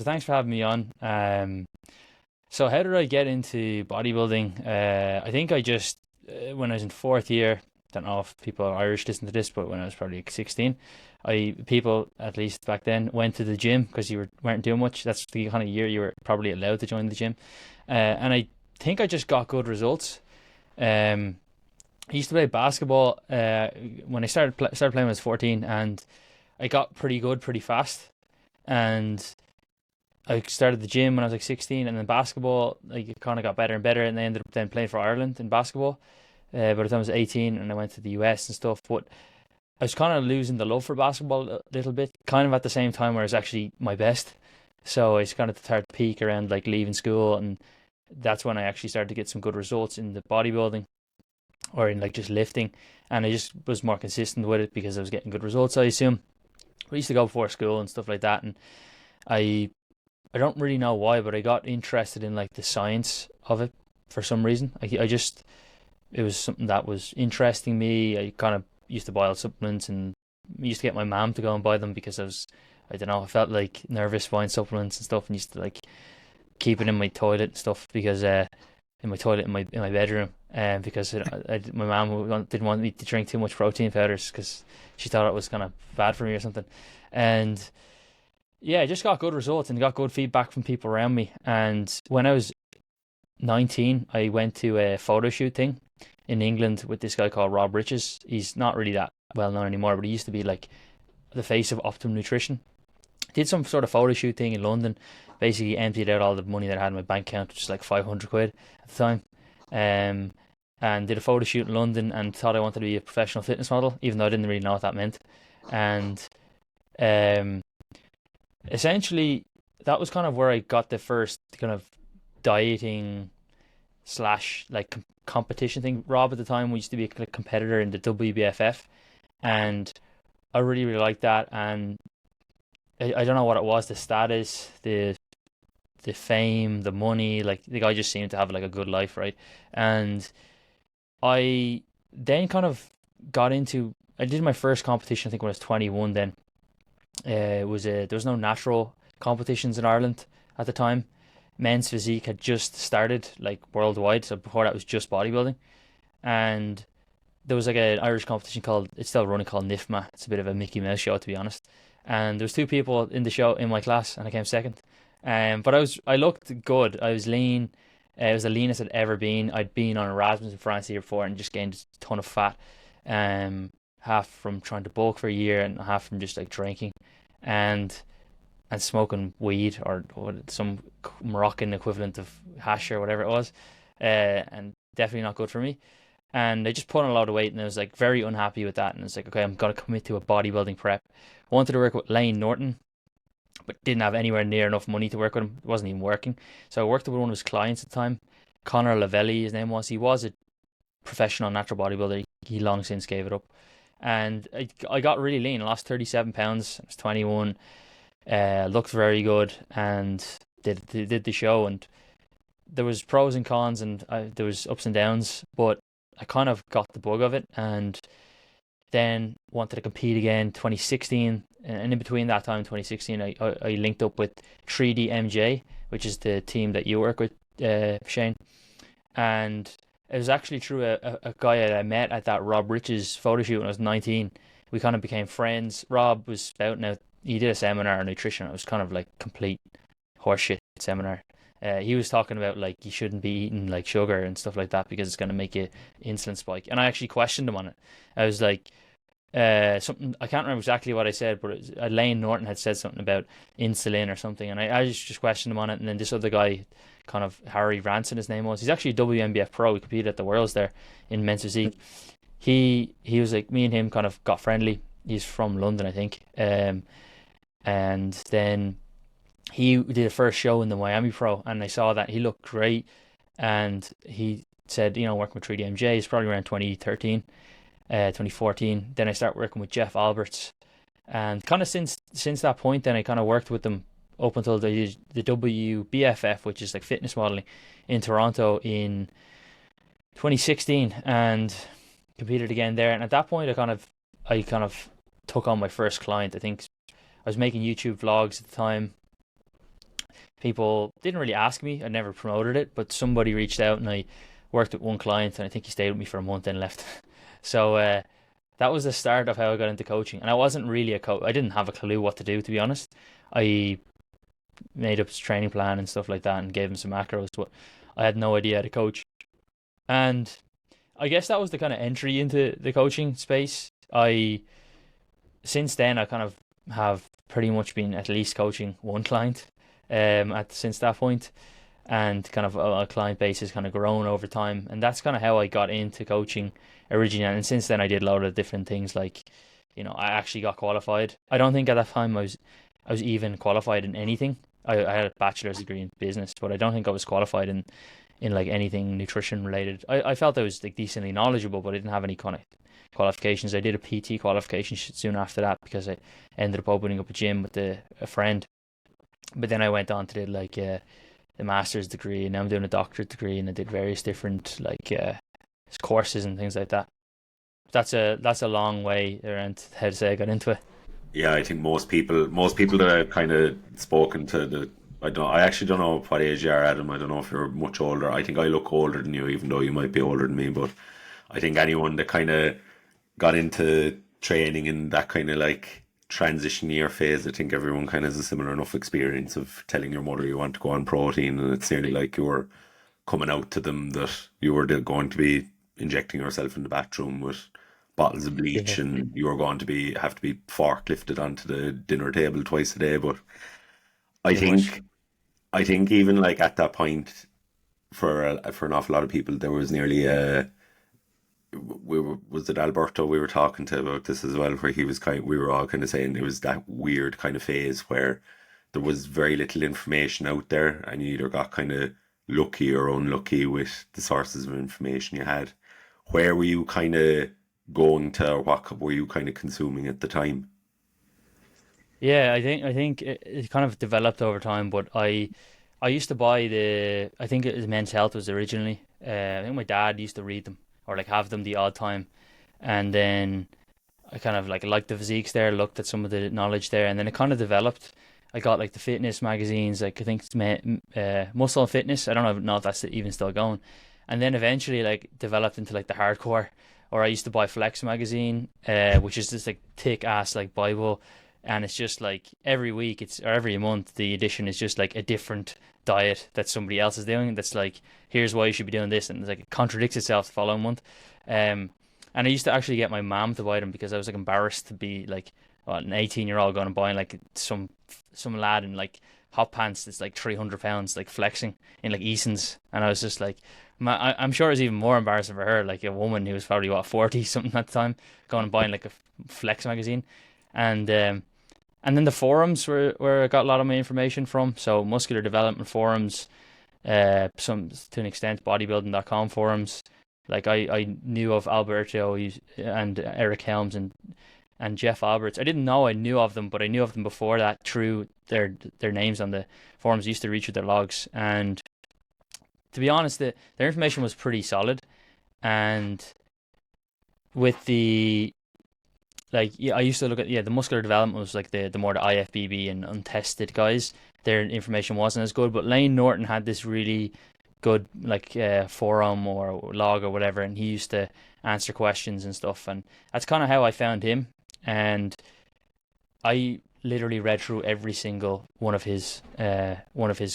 So thanks for having me on. So how did I get into bodybuilding? I think I just when I was in fourth year, don't know if people are Irish listen to this, but when I was probably like 16, I people at least back then went to the gym because weren't doing much. That's the kind of year you were probably allowed to join the gym, and I think I just got good results. Um, I used to play basketball when I started playing when I was 14, and I got pretty good pretty fast. And I started the gym when I was like 16, and then basketball, like it kind of got better and better, and I ended up then playing for Ireland in basketball. By the time I was 18, and I went to the US and stuff, but I was kind of losing the love for basketball a little bit, kind of at the same time where it's actually my best. So I just kind of started to peak around like leaving school, and that's when I actually started to get some good results in the bodybuilding or in like just lifting, and I just was more consistent with it because I was getting good results, I assume. We used to go before school and stuff like that, and I I don't really know why, but I got interested in like the science of it for some reason. I just it was something that was interesting me. I kind of used to buy all supplements and used to get my mom to go and buy them because I don't know, I felt like nervous buying supplements and stuff, and used to like keep it in my toilet and stuff because in my toilet in my bedroom. Because my mom didn't want me to drink too much protein powders because she thought it was kind of bad for me or something. And yeah, I just got good results and got good feedback from people around me. And when I was 19, I went to a photo shoot thing in England with this guy called Rob Riches. He's not really that well known anymore, but he used to be like the face of Optimum Nutrition. Did some sort of photo shoot thing in London. Basically emptied out all the money that I had in my bank account, which was like 500 quid at the time. Um, and did a photo shoot in London and thought I wanted to be a professional fitness model, even though I didn't really know what that meant. And um, essentially, that was kind of where I got the first kind of dieting slash like competition thing. Rob at the time we used to be a competitor in the WBFF, and I really liked that. And I don't know what it was, the status, the fame, the money. Like the guy just seemed to have like a good life, right? And I then kind of got into. I did my first competition, I think when I was 21. Then there was no natural competitions in Ireland at the time. Men's physique had just started like worldwide, so before that was just bodybuilding. And there was like an Irish competition called it's still running called NIFMA. It's a bit of a Mickey Mouse show to be honest. And there was two people in the show in my class, and I came second. But I looked good. I was lean. It was the leanest I'd ever been. I'd been on Erasmus in France the year before and just gained a ton of fat. Half from trying to bulk for a year and half from just like drinking, and smoking weed or some Moroccan equivalent of hash or whatever it was. And definitely not good for me. And I just put on a lot of weight, and I was like very unhappy with that. And it's like, okay, I'm gonna commit to a bodybuilding prep. I wanted to work with Lane Norton, but didn't have anywhere near enough money to work with him. It wasn't even working. So I worked with one of his clients at the time, Connor Lavelli, his name was. He was a professional natural bodybuilder. He long since gave it up. And I got really lean. I lost 37 pounds. I was 21. Looked very good and did the show. And there was pros and cons, and there was ups and downs. But I kind of got the bug of it, and then wanted to compete again 2016. And in between that time, 2016, I linked up with 3D MJ, which is the team that you work with, Shane. And it was actually through a guy that I met at that Rob Rich's photo shoot when I was 19. We kind of became friends. Rob was spouting out, he did a seminar on nutrition. It was kind of like complete horseshit seminar. He was talking about like you shouldn't be eating like sugar and stuff like that because it's going to make you insulin spike. And I actually questioned him on it. I was like, something I can't remember exactly what I said, but Lane Norton had said something about insulin or something, and I just questioned him on it. And then this other guy, kind of Harry Ranson, his name was. He's actually a WNBF pro. He competed at the Worlds there in men's physique. He was like me and him kind of got friendly. He's from London, I think. And then he did a first show in the Miami Pro, and I saw that he looked great. And he said, working with 3DMJ is probably around 2013, 2014. Then I started working with Jeff Alberts, and kind of since that point, then I kind of worked with them up until the WBFF, which is like fitness modeling, in Toronto in 2016, and competed again there. And at that point, I kind of took on my first client. I think I was making YouTube vlogs at the time, people didn't really ask me. I never promoted it, but somebody reached out and I worked with one client and I think he stayed with me for a month and left. So that was the start of how I got into coaching. And I wasn't really a coach. I didn't have a clue what to do, to be honest. I made up his training plan and stuff like that and gave him some macros, but I had no idea how to coach. And I guess that was the kind of entry into the coaching space. I Since then I kind of have pretty much been at least coaching one client at since that point, and kind of a client base has kind of grown over time, and that's kind of how I got into coaching originally. And since then I did a lot of different things, like, I actually got qualified. I don't think at that time I was even qualified in anything. I had a bachelor's degree in business, but I don't think I was qualified in like anything nutrition related. I felt I was like decently knowledgeable, but I didn't have any kind of qualifications. I did a PT qualification soon after that because I ended up opening up a gym with a friend. But then I went on to do like the master's degree, and now I'm doing a doctorate degree, and I did various different like courses and things like that. That's a long way around how to say I got into it. Yeah, I think most people that I've kind of spoken to, I actually don't know what age you are, Adam. I don't know if you're much older. I think I look older than you, even though you might be older than me. But I think anyone that kind of got into training in that kind of like transition year phase, I think everyone kind of has a similar enough experience of telling your mother you want to go on protein, and it's nearly like you were coming out to them that you were going to be injecting yourself in the bathroom with bottles of bleach, Yeah, and you were going to be have to be forklifted onto the dinner table twice a day. But I pretty much. think I think even like at that point, for an awful lot of people, there was nearly a was it Alberto we were talking to about this as well, where he was we were all kind of saying it was that weird kind of phase where there was very little information out there, and you either got kind of lucky or unlucky with the sources of information you had. Where were you kind of going to, or what were you kind of consuming at the time? Yeah, I think it kind of developed over time, but I used to buy I think it was Men's Health was originally. I think my dad used to read them or like have them the odd time, and then I kind of like liked the physiques there, looked at some of the knowledge there, and then it kind of developed. I got like the fitness magazines, like I think it's Muscle and Fitness. I don't know if that's even still going, and then eventually like developed into like the hardcore. Or I used to buy Flex magazine, which is this like thick ass like Bible, and it's just like every week or every month the edition is just like a different diet that somebody else is doing. That's like, here's why you should be doing this, and it's like it contradicts itself the following month. Um, and I used to actually get my mom to buy them because I was like embarrassed to be like, an 18-year-old going and buying like some lad in like hot pants that's like 300 pounds like flexing in like Eason's, and I was just like, I'm sure it was even more embarrassing for her, like a woman who was probably what 40 something at the time, going and buying like a flex magazine, and and then the forums where I got a lot of my information from. So muscular development forums, some to an extent bodybuilding.com forums. Like I knew of Alberto and Eric Helms and Jeff Alberts. I didn't know I knew of them, but I knew of them before that through their names on the forums. I used to reach with their logs, and to be honest, their information was pretty solid. And with the like, yeah, I used to look at, yeah, the muscular development was like the more the IFBB and untested guys. Their information wasn't as good, but Lane Norton had this really good like forum or log or whatever, and he used to answer questions and stuff, and that's kind of how I found him. And I literally read through every single one of his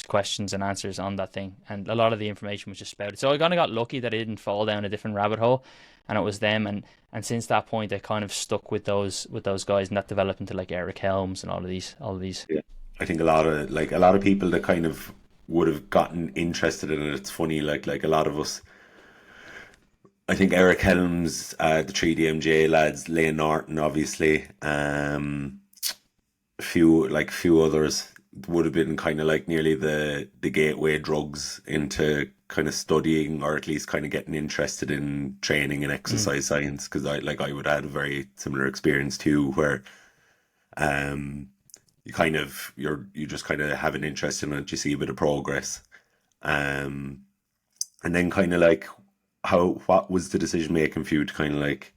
questions and answers on that thing, and a lot of the information was just spouted. So I kind of got lucky that I didn't fall down a different rabbit hole, and it was them. And since that point, I kind of stuck with those guys, and that developed into like Eric Helms and all of these. Yeah. I think a lot of people that kind of would have gotten interested in it. It's funny, like a lot of us. I think Eric Helms, the 3DMJ lads, Lane Norton, obviously, few others would have been kind of like nearly the gateway drugs into kind of studying, or at least kind of getting interested in training and Mm. exercise science. Because I would have had a very similar experience too, where um you just kind of have an interest in it, you see a bit of progress, um and then kind of like what was the decision making for you to kind of like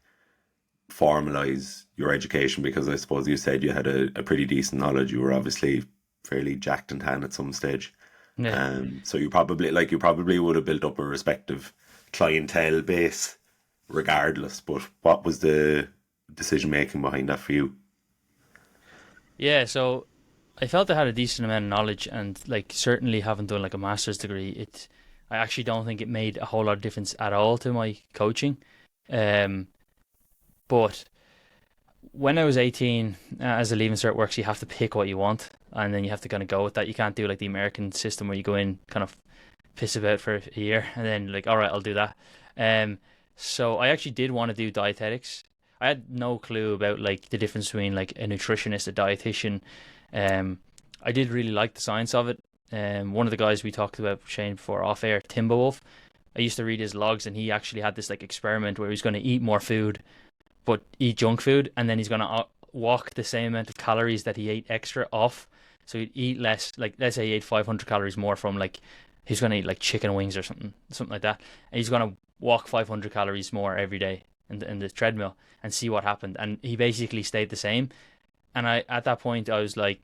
formalize your education? Because I suppose you said you had a pretty decent knowledge. You were obviously fairly jacked and tan at some stage. Yeah. So you probably would have built up a respective clientele base regardless. But what was the decision making behind that for you? Yeah, so I felt I had a decent amount of knowledge, and like certainly having done like a master's degree, I actually don't think it made a whole lot of difference at all to my coaching. Um, but when I was 18, as the Leaving Cert works, you have to pick what you want, and then you have to kind of go with that. You can't do like the American system where you go in, kind of piss about for a year, and then like, all right, I'll do that. Um, so I actually did want to do dietetics. I had no clue about like the difference between like a nutritionist, a dietitian. Um, I did really like the science of it. One of the guys we talked about, Shane, before off air, Timbo Wolf. I used to read his logs, and he actually had this like experiment where he was going to eat more food but eat junk food, and then he's gonna walk the same amount of calories that he ate extra off. So he'd eat less. Like let's say he ate 500 calories more from like he's gonna eat like chicken wings or something like that, and he's gonna walk 500 calories more every day in the treadmill and see what happened. And he basically stayed the same. And I at that point I was like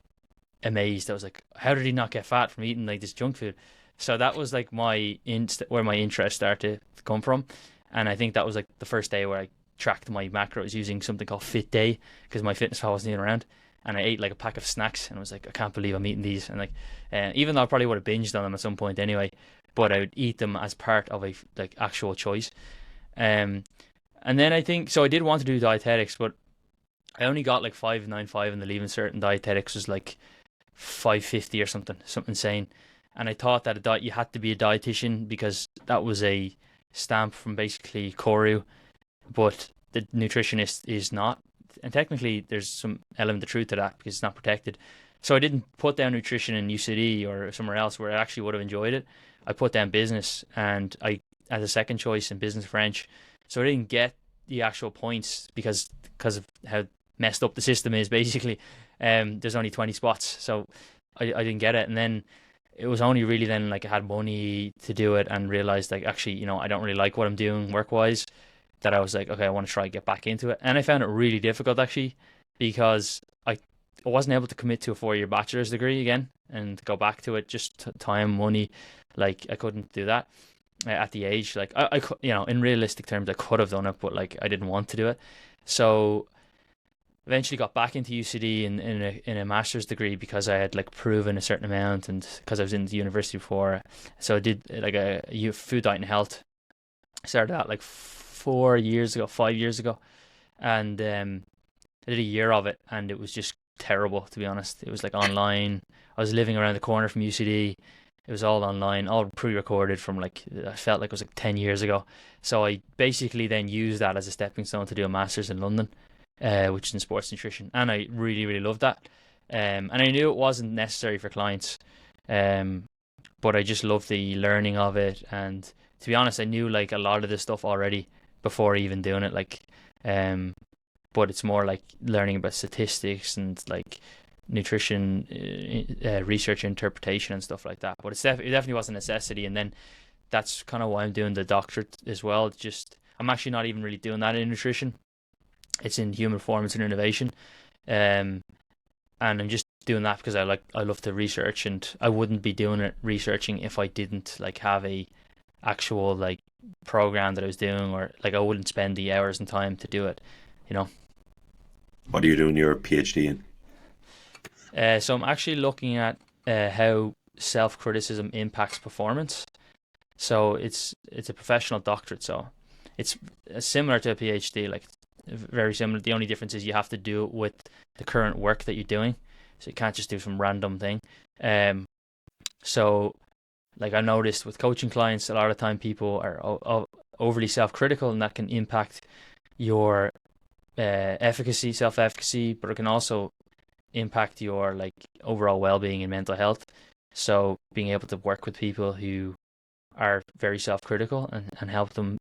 amazed. I was like, how did he not get fat from eating like this junk food? So that was like where my interest started to come from, and I think that was like the first day where I tracked my macros using something called Fit Day because my fitness pal wasn't even around, and I ate like a pack of snacks and I was like, I can't believe I'm eating these. And like even though I probably would have binged on them at some point anyway, but I would eat them as part of a like actual choice. um and then I think so I did want to do dietetics, but I only got like 595 in the Leaving Cert, and dietetics was like 550 or something insane. And I thought that you had to be a dietitian because that was a stamp from basically Koru, but the nutritionist is not. And technically, there's some element of truth to that because it's not protected. So I didn't put down nutrition in UCD or somewhere else where I actually would have enjoyed it. I put down business, and I as a second choice in business French. So I didn't get the actual points because of how messed up the system is. Basically, there's only 20 spots, so I didn't get it. And then it was only really then like I had money to do it and realized like actually I don't really like what I'm doing work wise, that I was like, okay, I want to try and get back into it. And I found it really difficult actually because I wasn't able to commit to a 4-year bachelor's degree again and go back to it, just time, money. Like I couldn't do that at the age. Like I in realistic terms, I could have done it, but like I didn't want to do it. So eventually got back into UCD in a master's degree because I had like proven a certain amount, and because I was in the university before. So I did like a food diet and health. I started that like 5 years ago, and I did a year of it, and it was just terrible, to be honest. It was like online. I was living around the corner from UCD. It was all online, all pre-recorded from like, I felt like it was like 10 years ago. So I basically then used that as a stepping stone to do a master's in London, which is in sports nutrition, and I really really loved that. And I knew it wasn't necessary for clients, but I just loved the learning of it. And to be honest, I knew like a lot of this stuff already before even doing it. Like, but it's more like learning about statistics and like nutrition research interpretation and stuff like that. But it definitely was a necessity, and then that's kind of why I'm doing the doctorate as well. Just I'm actually not even really doing that in nutrition. It's in human performance and innovation, and I'm just doing that because I love to research, and I wouldn't be doing it researching if I didn't like have a actual like program that I was doing, or like I wouldn't spend the hours and time to do it, you know. What are you doing your PhD in? So I'm actually looking at how self-criticism impacts performance. So it's a professional doctorate, so it's similar to a PhD, like very similar. The only difference is you have to do it with the current work that you're doing, so you can't just do some random thing. So like I noticed with coaching clients, a lot of time people are overly self-critical, and that can impact your self-efficacy, but it can also impact your like overall well-being and mental health. So being able to work with people who are very self-critical and help them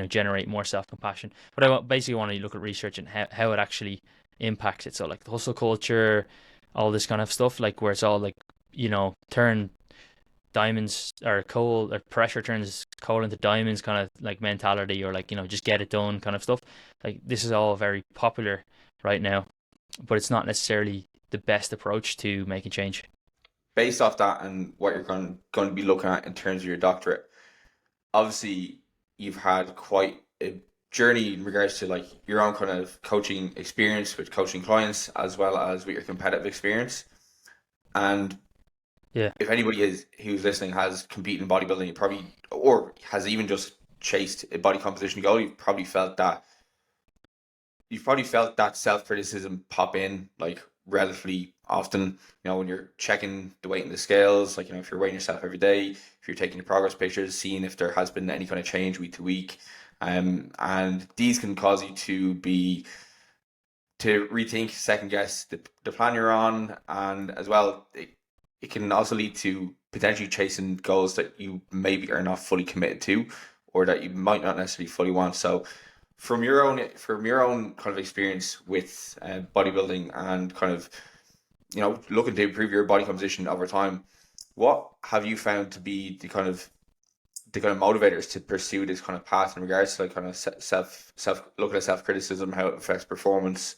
generate more self-compassion. But I basically want to look at research and how it actually impacts it. So like the hustle culture, all this kind of stuff, like where it's all like, turn diamonds or coal, or pressure turns coal into diamonds kind of like mentality, or like, just get it done kind of stuff. Like this is all very popular right now, but it's not necessarily the best approach to making change. Based off that and what you're going to be looking at in terms of your doctorate, obviously you've had quite a journey in regards to like your own kind of coaching experience with coaching clients as well as with your competitive experience. And Yeah. if anybody who's listening has competed in bodybuilding, you probably, or has even just chased a body composition goal, you've probably felt that self-criticism pop in like relatively often, when you're checking the weight in the scales, like, if you're weighing yourself every day, if you're taking the progress pictures, seeing if there has been any kind of change week to week. And these can cause you to rethink, second guess the plan you're on. And as well, it can also lead to potentially chasing goals that you maybe are not fully committed to, or that you might not necessarily fully want. So from your own kind of experience with bodybuilding and kind of looking to improve your body composition over time, what have you found to be the kind of motivators to pursue this kind of path in regards to like kind of self looking at self-criticism, how it affects performance,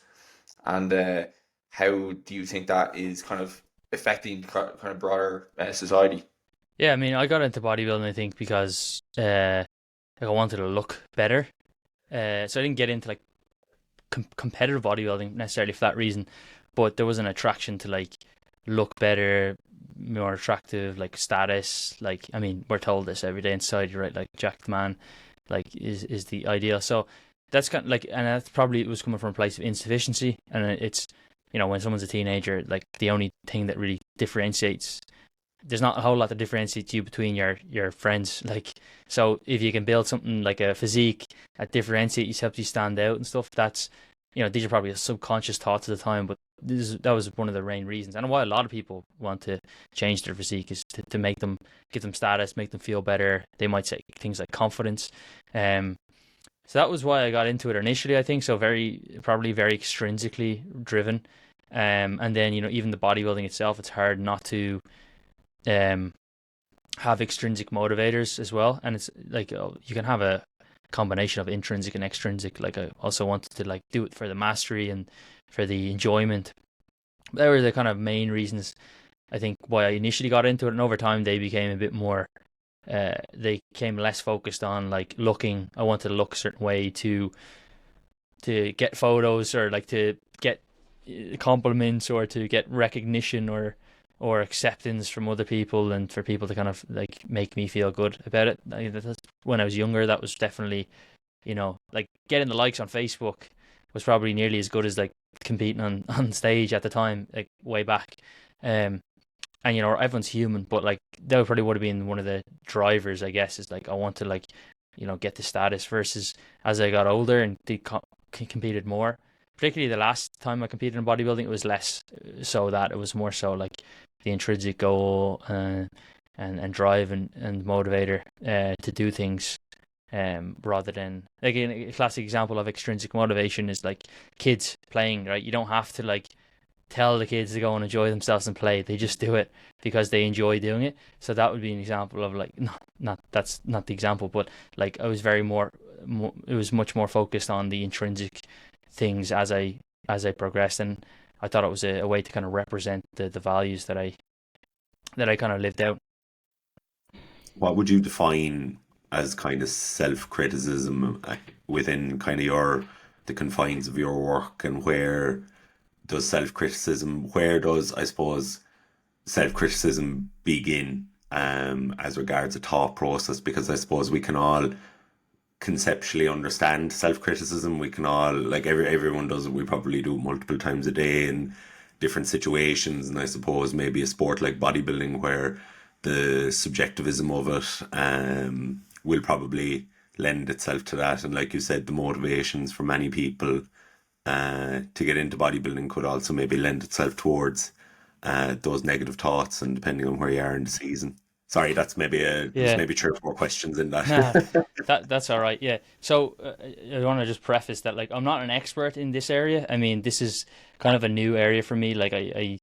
and how do you think that is kind of affecting kind of broader society? Yeah, I mean, I got into bodybuilding, I think, because like I wanted to look better. So I didn't get into like competitive bodybuilding necessarily for that reason, but there was an attraction to like look better, more attractive, like status. Like, I mean, we're told this every day in society, right? Like jacked man, like is the ideal. So that's kind of like, and that's probably, it was coming from a place of insufficiency, and it's, when someone's a teenager, like the only thing that really differentiates, there's not a whole lot that differentiates you between your friends. Like, so if you can build something like a physique that differentiates you, helps you stand out and stuff, that's, these are probably subconscious thoughts at the time, but that was one of the main reasons, and why a lot of people want to change their physique is to make them, give them status, make them feel better. They might say things like confidence. So that was why I got into it initially, I think. So probably very extrinsically driven. And then, even the bodybuilding itself, it's hard not to have extrinsic motivators as well. And it's like, you can have a combination of intrinsic and extrinsic. Like, I also wanted to like do it for the mastery and for the enjoyment. They were the kind of main reasons, I think, why I initially got into it. And over time, they became a bit more, they became less focused on like looking. I wanted to look a certain way to get photos, or like to get compliments, or to get recognition or acceptance from other people, and for people to kind of like make me feel good about it. That's, when I was younger, that was definitely, like getting the likes on Facebook was probably nearly as good as like competing on stage at the time, like way back. And everyone's human, but like that probably would have been one of the drivers, I guess, is like I want to like get the status. Versus as I got older and competed more, particularly the last time I competed in bodybuilding, it was less so that, it was more so like the intrinsic goal and drive and motivator to do things, rather than, like, a classic example of extrinsic motivation is like kids playing, right? You don't have to like tell the kids to go and enjoy themselves and play. They just do it because they enjoy doing it. So that would be an example of like, not that's not the example, but like I was it was much more focused on the intrinsic things as I progressed, and I thought it was a way to kind of represent the values that I kind of lived out. What would you define as kind of self-criticism within kind of the confines of your work, and where does, I suppose, self-criticism begin as regards a thought process? Because I suppose we can all conceptually understand self-criticism. We can all, like, everyone does it. We probably do it multiple times a day in different situations. And I suppose maybe a sport like bodybuilding, where the subjectivism of it will probably lend itself to that. And like you said, the motivations for many people to get into bodybuilding could also maybe lend itself towards those negative thoughts, and depending on where you are in the season. Sorry, that's maybe there's maybe 3 or 4 questions in that. That's all right. Yeah. So I want to just preface that, like, I'm not an expert in this area. I mean, this is kind of a new area for me. Like, I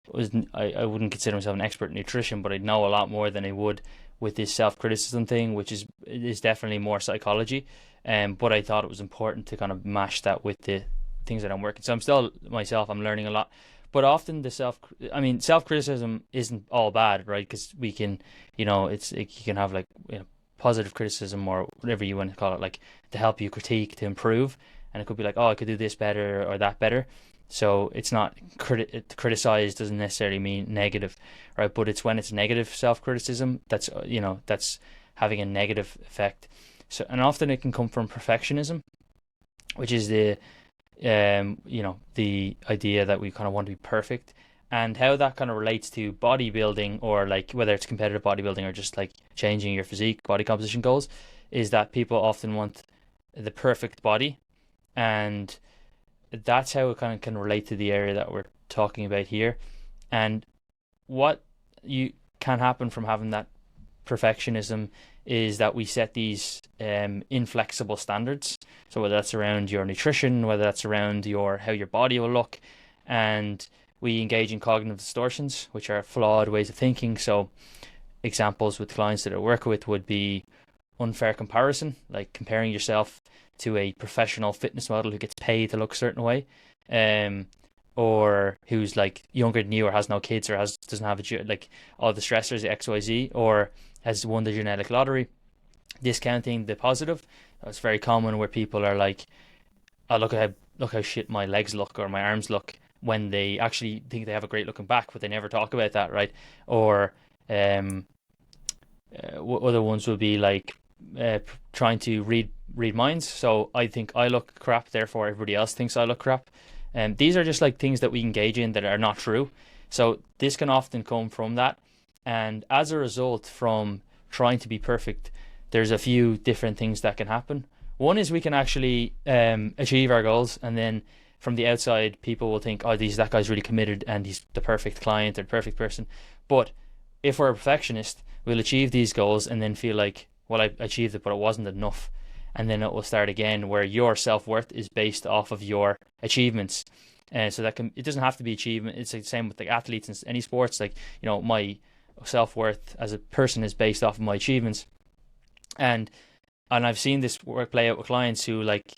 wouldn't consider myself an expert in nutrition, but I know a lot more than I would with this self-criticism thing, which is definitely more psychology. But I thought it was important to kind of mash that with the things that I'm working. So I'm still myself. I'm learning a lot. But often self criticism isn't all bad, right? Because we can, you can have like, positive criticism or whatever you want to call it, like to help you critique, to improve, and it could be like, oh, I could do this better or that better. So it's not criticize doesn't necessarily mean negative, right? But it's when it's negative self criticism that's that's having a negative effect. So, and often it can come from perfectionism, which is the the idea that we kind of want to be perfect, and how that kind of relates to bodybuilding, or like whether it's competitive bodybuilding or just like changing your physique, body composition goals, is that people often want the perfect body, and that's how it kind of can relate to the area that we're talking about here. And what you can happen from having that perfectionism is that we set these inflexible standards. So whether that's around your nutrition, whether that's around how your body will look, and we engage in cognitive distortions, which are flawed ways of thinking. So examples with clients that I work with would be unfair comparison, like comparing yourself to a professional fitness model who gets paid to look a certain way, or who's like younger than you, or has no kids, or doesn't have like all the stressors, XYZ, or has won the genetic lottery. Discounting the positive. It's very common where people are like, oh, look how shit my legs look or my arms look, when they actually think they have a great looking back, but they never talk about that, right? Or other ones will be like trying to read minds. So I think I look crap, therefore everybody else thinks I look crap. And these are just like things that we engage in that are not true. So this can often come from that. And as a result, from trying to be perfect, there's a few different things that can happen. One is we can actually achieve our goals, and then from the outside, people will think, oh, that guy's really committed and he's the perfect client or the perfect person. But if we're a perfectionist, we'll achieve these goals and then feel like, well, I achieved it, but it wasn't enough. And then it will start again, where your self-worth is based off of your achievements. So it doesn't have to be achievement. It's the same with like athletes in any sports. Like, my self-worth as a person is based off of my achievements. And I've seen this play out with clients who, like,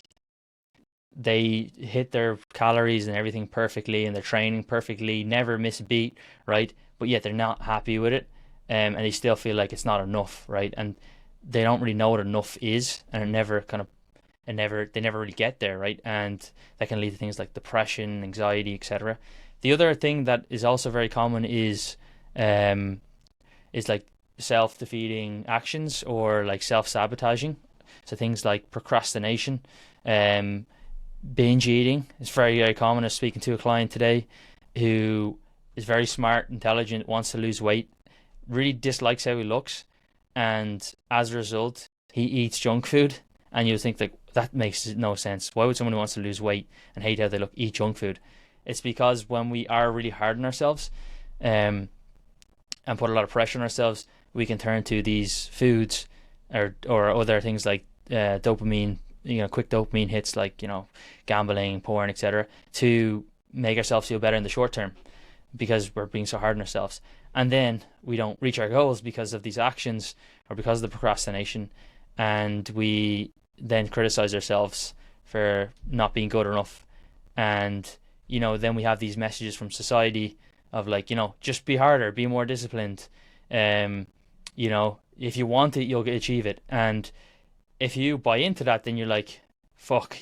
they hit their calories and everything perfectly, and they're training perfectly, never miss a beat, right? But yet they're not happy with it, and they still feel like it's not enough, right? And they don't really know what enough is, and they never really get there, right? And that can lead to things like depression, anxiety, etc. The other thing that is also very common is like self-defeating actions, or like self-sabotaging. So things like procrastination, binge eating is very, very common. I was speaking to a client today who is very smart, intelligent, wants to lose weight, really dislikes how he looks, and as a result, he eats junk food. And you think, like, that makes no sense. Why would someone who wants to lose weight and hate how they look eat junk food? It's because when we are really hard on ourselves, and put a lot of pressure on ourselves, we can turn to these foods or other things like dopamine, quick dopamine hits, like, gambling, porn, etc., to make ourselves feel better in the short term, because we're being so hard on ourselves. And then we don't reach our goals because of these actions, or because of the procrastination, and we then criticize ourselves for not being good enough. And then we have these messages from society of like, just be harder, be more disciplined, if you want it, you'll achieve it. And if you buy into that, then you're like, fuck,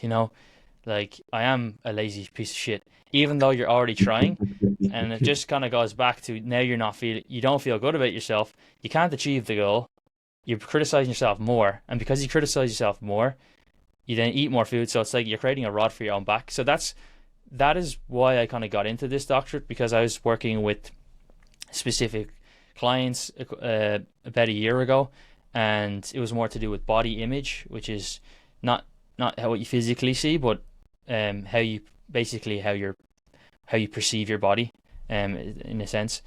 like, I am a lazy piece of shit, even though you're already trying. And it just kind of goes back to, now you don't feel good about yourself, you can't achieve the goal, you're criticizing yourself more, and because you criticize yourself more, you then eat more food. So it's like you're creating a rod for your own back. So that is why I kind of got into this doctorate, because I was working with specific clients about a year ago, and it was more to do with body image, which is not how you physically see, but how you perceive your body, in a sense,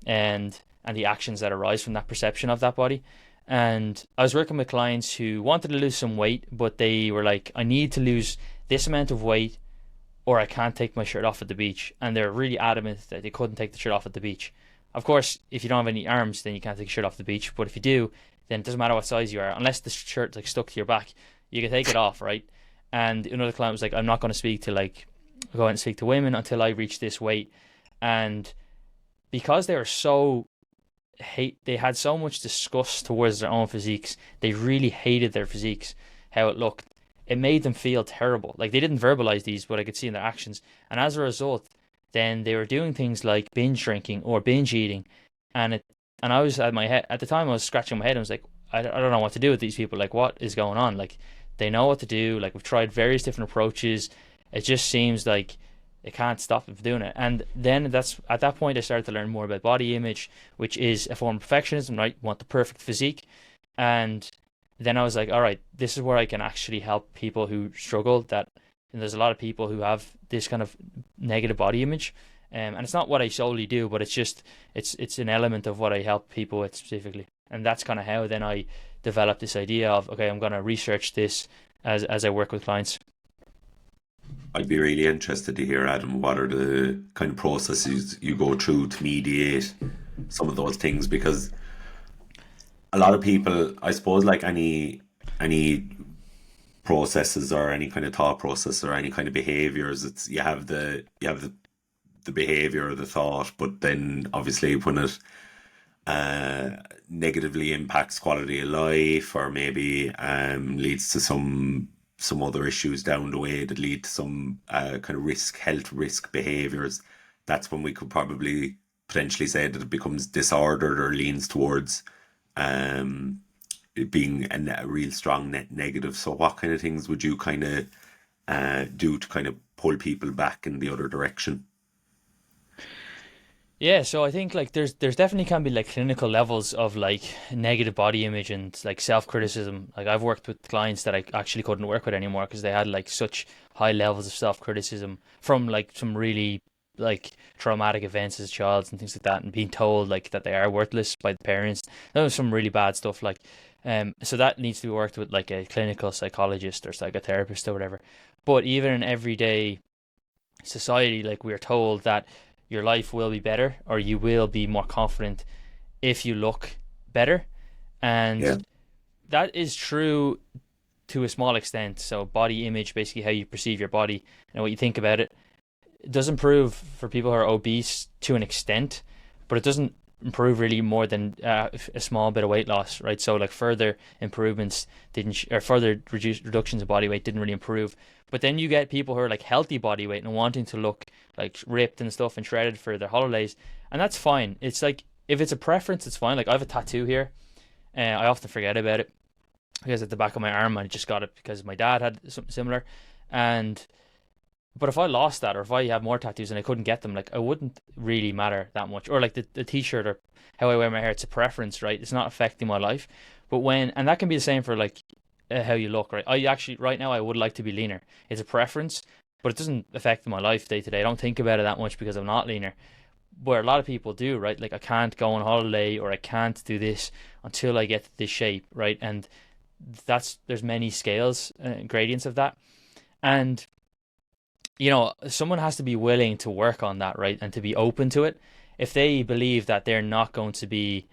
and the actions that arise from that perception of that body. And I was working with clients who wanted to lose some weight, but they were like, I need to lose this amount of weight, or I can't take my shirt off at the beach. And they're really adamant that they couldn't take the shirt off at the beach. Of course, if you don't have any arms, then you can't take your shirt off the beach. But if you do, then it doesn't matter what size you are, unless the shirt's like stuck to your back, you can take it off, right? And another client was like, I'm not going to go out and speak to women until I reach this weight. And because they were they had so much disgust towards their own physiques, they really hated their physiques, how it looked. It made them feel terrible. Like, they didn't verbalize these, but I could see in their actions. And as a result, then they were doing things like binge drinking or binge eating. And I was at the time I was scratching my head. I was like, I don't know what to do with these people. Like, what is going on? Like, they know what to do. Like, we've tried various different approaches. It just seems like they can't stop them from doing it. And then at that point I started to learn more about body image, which is a form of perfectionism, right? You want the perfect physique. And then I was like, all right, this is where I can actually help people who struggle. And there's a lot of people who have this kind of negative body image. And it's not what I solely do, but it's an element of what I help people with specifically. And that's kind of how then I developed this idea of, okay, I'm going to research this as I work with clients. I'd be really interested to hear, Adam, what are the kind of processes you go through to mediate some of those things, because a lot of people, I suppose, like any processes or any kind of thought process or any kind of behaviors, it's you have the behavior or the thought, but then obviously when it negatively impacts quality of life, or maybe leads to some other issues down the way that lead to some kind of health risk behaviors, that's when we could probably potentially say that it becomes disordered or leans towards it being a real strong net negative. So what kind of things would you kind of do to kind of pull people back in the other direction? Yeah, so I think like there's definitely can be like clinical levels of like negative body image and like self-criticism. Like, I've worked with clients that I actually couldn't work with anymore because they had like such high levels of self-criticism from like some really like traumatic events as a child and things like that, and being told like that they are worthless by the parents. That was some really bad stuff. Like, so that needs to be worked with like a clinical psychologist or psychotherapist or whatever. But even in everyday society, like, we're told that your life will be better or you will be more confident if you look better. And Yeah. that is true to a small extent. So body image, basically how you perceive your body and what you think about it, does improve for people who are obese to an extent, but it doesn't improve really more than a small bit of weight loss, right? So like further improvements or further reductions of body weight didn't really improve. But then you get people who are like healthy body weight and wanting to look like ripped and stuff and shredded for their holidays, and that's fine. It's like, if it's a preference, it's fine. Like, I have a tattoo here, and I often forget about it because at the back of my arm, I just got it because my dad had something similar. But if I lost that, or if I have more tattoos and I couldn't get them, like, it wouldn't really matter that much. Or like the t-shirt or how I wear my hair, it's a preference, right? It's not affecting my life. But and that can be the same for like how you look, right? I actually, right now, I would like to be leaner. It's a preference, but it doesn't affect my life day to day. I don't think about it that much because I'm not leaner. Where a lot of people do, right? Like, I can't go on holiday or I can't do this until I get to this shape, right? And there's many scales, gradients of that. And someone has to be willing to work on that, right? And to be open to it. If they believe that they're not going to be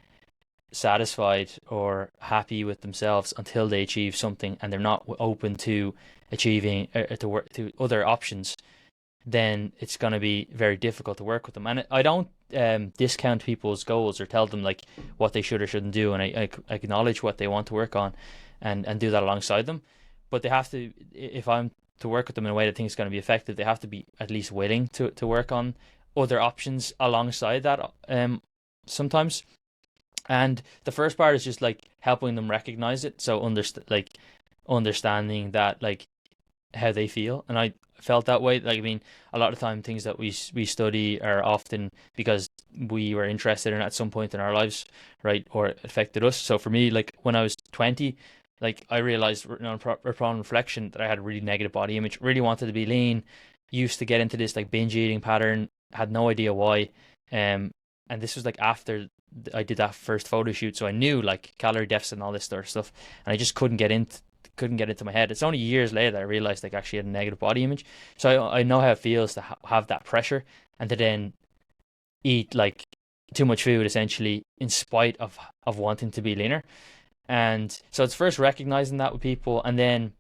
satisfied or happy with themselves until they achieve something, and they're not open to achieving to other options, then it's going to be very difficult to work with them. And I don't discount people's goals or tell them like what they should or shouldn't do, and I acknowledge what they want to work on and do that alongside them. But they have to, if I'm to work with them in a way that I think is going to be effective, they have to be at least willing to work on other options alongside that sometimes. And the first part is just like helping them recognize it. So understanding that, like, how they feel. And I felt that way. Like, I mean, a lot of time things that we study are often because we were interested in it at some point in our lives, right? Or it affected us. So for me, like, when I was 20, like, I realized upon reflection that I had a really negative body image, really wanted to be lean, used to get into this like binge eating pattern, had no idea why. And this was like after I did that first photo shoot, so I knew like calorie deficit and all this sort of stuff, and I just couldn't get into my head. It's only years later that I realized like I actually had a negative body image. So I know how it feels to have that pressure and to then eat like too much food essentially in spite of wanting to be leaner. And so it's first recognizing that with people, and then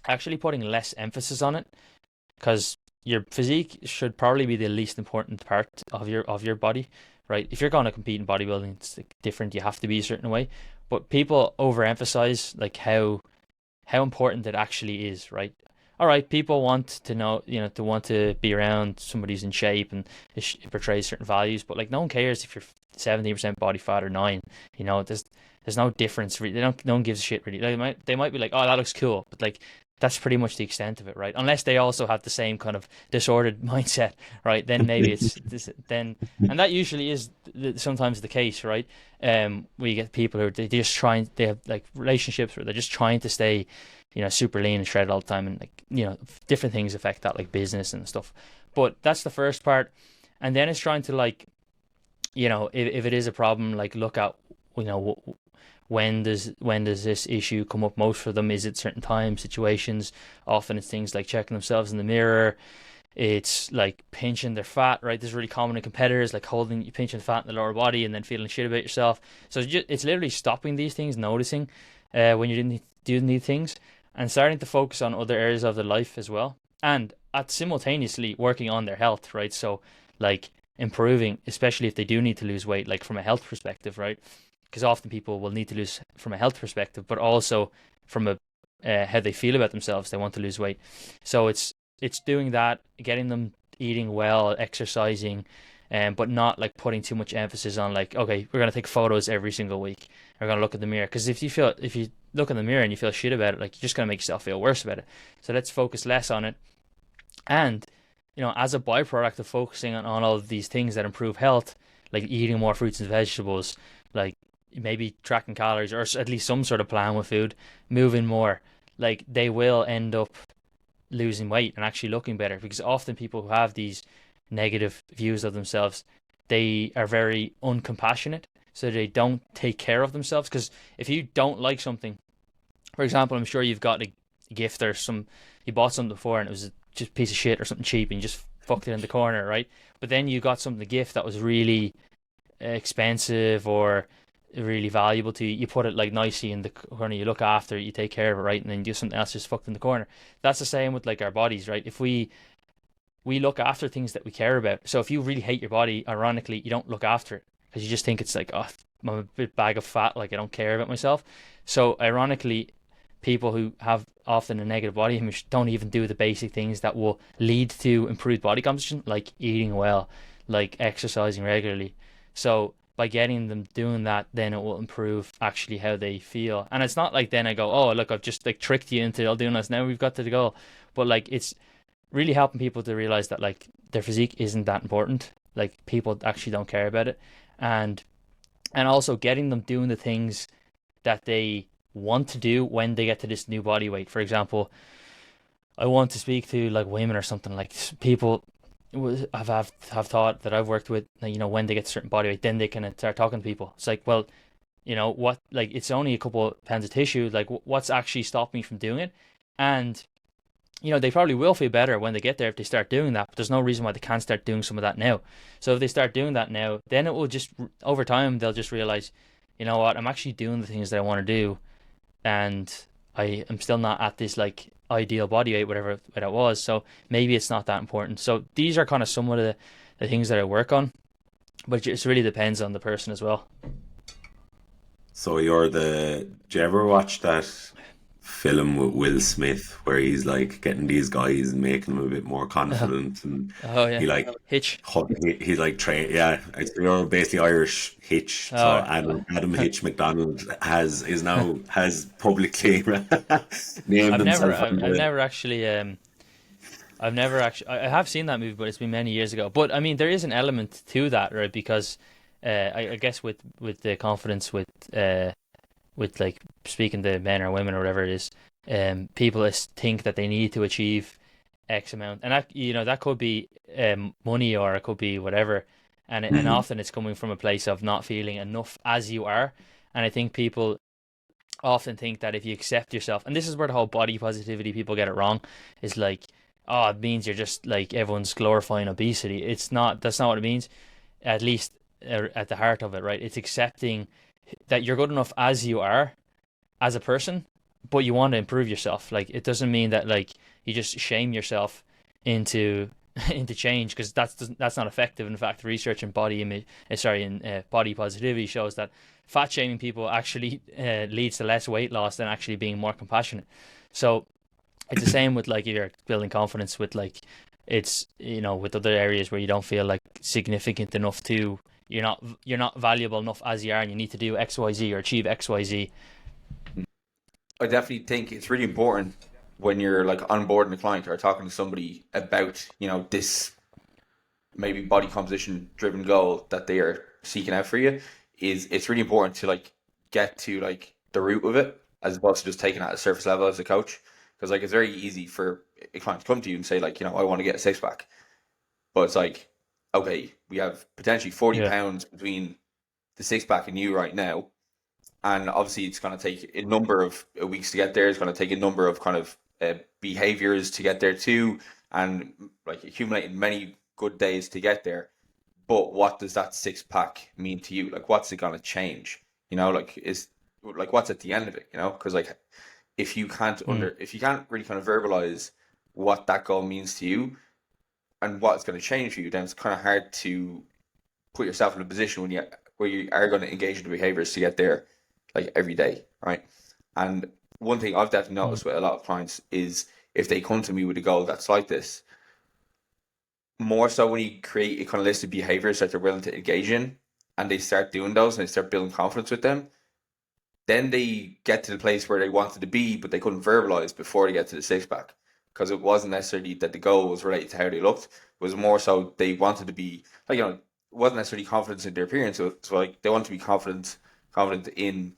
actually putting less emphasis on it, because your physique should probably be the least important part of your body, right? If you're going to compete in bodybuilding, it's like different. You have to be a certain way, but people overemphasize like how important it actually is, right? All right, people want to know, to want to be around somebody who's in shape and it portrays certain values, but like no one cares if you're 17% body fat or 9. There's no difference really. No one gives a shit really. They might be like, oh, that looks cool, but like that's pretty much the extent of it, right? Unless they also have the same kind of disordered mindset, right? Then maybe it's this, then, and that usually is sometimes the case, right? We get people who they have like relationships where they're just trying to stay, super lean and shredded all the time, and like different things affect that, like business and stuff. But that's the first part, and then it's trying to like, if it is a problem, like look at, when does this issue come up most for them? Is it certain times, situations? Often it's things like checking themselves in the mirror. It's like pinching their fat, right? This is really common in competitors, like pinching fat in the lower body and then feeling shit about yourself. So it's literally stopping these things, noticing when you doing these things, and starting to focus on other areas of their life as well, and at simultaneously working on their health, right? So like improving, especially if they do need to lose weight, like from a health perspective, right? Because often people will need to lose from a health perspective, but also from a how they feel about themselves. They want to lose weight, so it's doing that, getting them eating well, exercising, but not like putting too much emphasis on like, okay, we're gonna take photos every single week. We're gonna look in the mirror, because if you look in the mirror and you feel shit about it, like you're just gonna make yourself feel worse about it. So let's focus less on it, and as a byproduct of focusing on all of these things that improve health, like eating more fruits and vegetables, like maybe tracking calories, or at least some sort of plan with food, moving more, like they will end up losing weight and actually looking better. Because often people who have these negative views of themselves, they are very uncompassionate, so they don't take care of themselves. Because if you don't like something, for example, I'm sure you've got a gift or you bought something before and it was just a piece of shit or something cheap and you just fucked it in the corner, right? But then you got something, a gift that was really expensive or really valuable to you. You put it like nicely in the corner, you look after it, you take care of it, right? And then you do something else just fucked in the corner. That's the same with like our bodies, right? If we look after things that we care about. So if you really hate your body, ironically, you don't look after it because you just think it's like, oh, I'm a big bag of fat, like I don't care about myself. So ironically, people who have often a negative body image don't even do the basic things that will lead to improved body composition, like eating well, like exercising regularly. So by getting them doing that, then it will improve actually how they feel. And it's not like then I go, oh, look, I've just like tricked you into all doing this. Now we've got to the goal. But like it's really helping people to realize that like their physique isn't that important. Like people actually don't care about it. And also getting them doing the things that they want to do when they get to this new body weight. For example, I want to speak to like women or something, like people have thought that I've worked with, when they get to a certain body weight, then they can start talking to people. It's like, well, what, like it's only a couple of pounds of tissue, like what's actually stopping me from doing it? And they probably will feel better when they get there if they start doing that, but there's no reason why they can't start doing some of that now. So if they start doing that now, then it will just, over time, they'll just realize, you know what, I'm actually doing the things that I want to do, and I am still not at this like ideal body weight, whatever it was. So maybe it's not that important. So these are kind of some of the things that I work on, but it just really depends on the person as well. So do you ever watch that film with Will Smith where he's like getting these guys and making them a bit more confident, and Oh yeah, he like Hitch. he's like you're basically Irish Hitch. All So right. Adam Hitch McDonald has publicly named I've never, himself I've, on I've the never actually, I have seen that movie, but it's been many years ago. But I mean, there is an element to that, right? Because I guess with the confidence with like speaking to men or women or whatever it is, people think that they need to achieve X amount, and that that could be money or it could be whatever, and often it's coming from a place of not feeling enough as you are. And I think people often think that if you accept yourself, and this is where the whole body positivity people get it wrong, is like, oh, it means you're just like everyone's glorifying obesity. It's not. That's not what it means. At least at the heart of it, right? It's accepting that you're good enough as you are, as a person, but you want to improve yourself. Like it doesn't mean that like you just shame yourself into into change, because that's not effective. In fact, research in body positivity shows that fat shaming people actually leads to less weight loss than actually being more compassionate. So it's the same with like if you're building confidence with like it's with other areas where you don't feel like significant enough to you're not valuable enough as you are, and you need to do XYZ or achieve XYZ. I definitely think it's really important when you're like onboarding a client or talking to somebody about, this maybe body composition driven goal that they are seeking out for you, is it's really important to like get to like the root of it as opposed to just taking it at a surface level as a coach. Because like it's very easy for a client to come to you and say like, I want to get a six pack. But it's like, okay, we have potentially 40 pounds between the six pack and you right now. And obviously it's going to take a number of weeks to get there. It's going to take a number of kind of behaviors to get there too. And like accumulating many good days to get there. But what does that six pack mean to you? Like, what's it going to change? What's at the end of it? Because like, if you can't if you can't really kind of verbalize what that goal means to you and what it's going to change for you, then it's kind of hard to put yourself in a position where you are going to engage in the behaviors to get there, like every day, right? And one thing I've definitely noticed with a lot of clients is if they come to me with a goal that's like this, more so when you create a kind of list of behaviors that they're willing to engage in, and they start doing those and they start building confidence with them, then they get to the place where they wanted to be, but they couldn't verbalize before they get to the six pack, because it wasn't necessarily that the goal was related to how they looked. It was more so they wanted to be like, it wasn't necessarily confidence in their appearance. So like they want to be confident in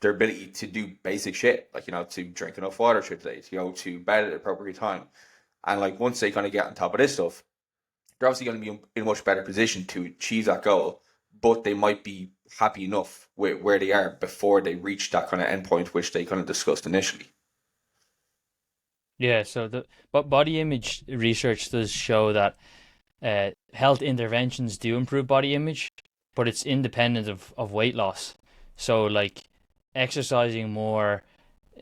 their ability to do basic shit, like, to drink enough water through the day, to go to bed at the appropriate time. And like once they kind of get on top of this stuff, they're obviously going to be in a much better position to achieve that goal, but they might be happy enough with where they are before they reach that kind of endpoint, which they kind of discussed initially. Yeah, so but body image research does show that health interventions do improve body image, but it's independent of weight loss. So like exercising more,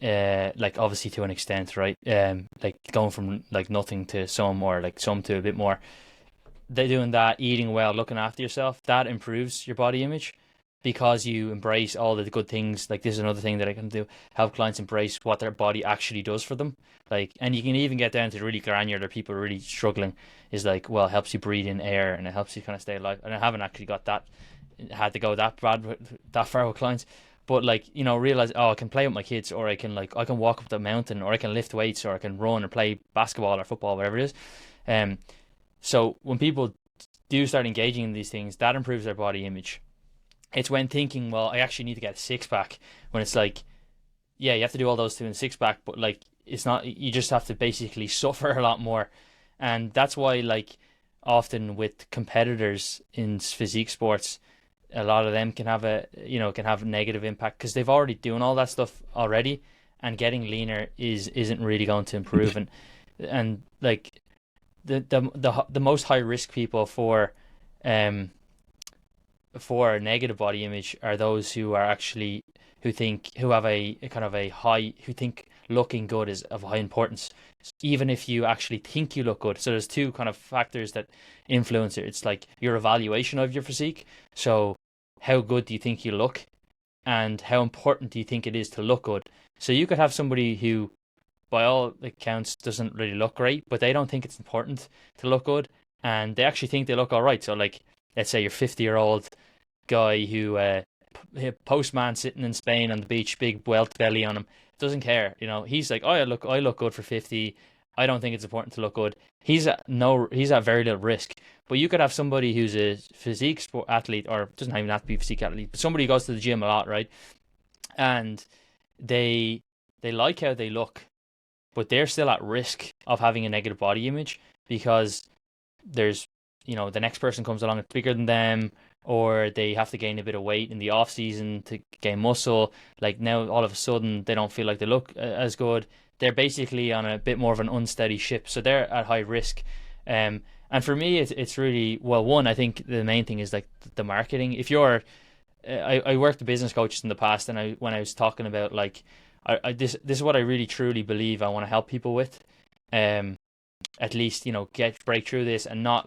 like obviously to an extent, right? Like going from like nothing to some, or like some to a bit more. They're doing that, eating well, looking after yourself, that improves your body image because you embrace all the good things. Like this is another thing that I can do, help clients embrace what their body actually does for them. Like, and you can even get down to really granular people really struggling, is like, well, it helps you breathe in air and it helps you kind of stay alive. And I haven't actually had to go that far with clients. But like, realize, I can play with my kids, or I can walk up the mountain, or I can lift weights, or I can run or play basketball or football, whatever it is. So when people do start engaging in these things, that improves their body image. It's when thinking, well, I actually need to get a six pack, when it's like, yeah, you have to do all those two in six pack, but like it's not. You just have to basically suffer a lot more, and that's why like often with competitors in physique sports, a lot of them can have a negative impact because they've already doing all that stuff already, and getting leaner isn't really going to improve. And like the most high risk people for negative body image are those who think looking good is of high importance, even if you actually think you look good. So there's two kind of factors that influence it. It's like your evaluation of your physique. So how good do you think you look, and how important do you think it is to look good? So you could have somebody who, by all accounts, doesn't really look great, but they don't think it's important to look good, and they actually think they look all right. So like, let's say your 50-year-old guy who postman sitting in Spain on the beach, big welt belly on him, doesn't care. He's like, oh, I look good for 50. I don't think it's important to look good. He's at very little risk. But you could have somebody who's a physique sport athlete, or doesn't even have to be a physique athlete, but somebody who goes to the gym a lot, right? And they like how they look, but they're still at risk of having a negative body image because there's, the next person comes along that's bigger than them, or they have to gain a bit of weight in the off season to gain muscle. Like now, all of a sudden, they don't feel like they look as good. They're basically on a bit more of an unsteady ship, so they're at high risk. And for me, it's really, well, one, I think the main thing is like the marketing. If you're, I worked with business coaches in the past, and when I was talking about like, this is what I really truly believe I want to help people with. at least, break through this, and not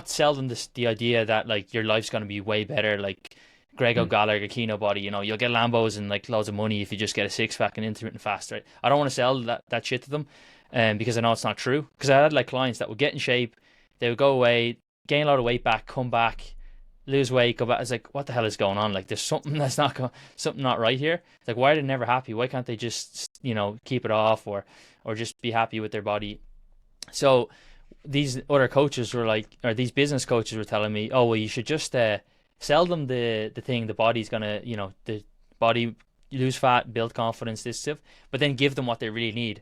sell them the idea that like your life's going to be way better, like Greg O'Gallagher, Kino body, you'll get Lambos and like loads of money if you just get a six pack and intermittent fast, right? I don't want to sell that shit to them, because I know it's not true. Because I had like clients that would get in shape, they would go away, gain a lot of weight back, come back, lose weight, go back. It's like, what the hell is going on? Like, there's something something not right here. It's like, why are they never happy? Why can't they just keep it off, or just be happy with their body? So these other coaches were like, or these business coaches were telling me, oh well, you should just sell them the thing, the body's gonna, the body, lose fat, build confidence, this stuff, but then give them what they really need.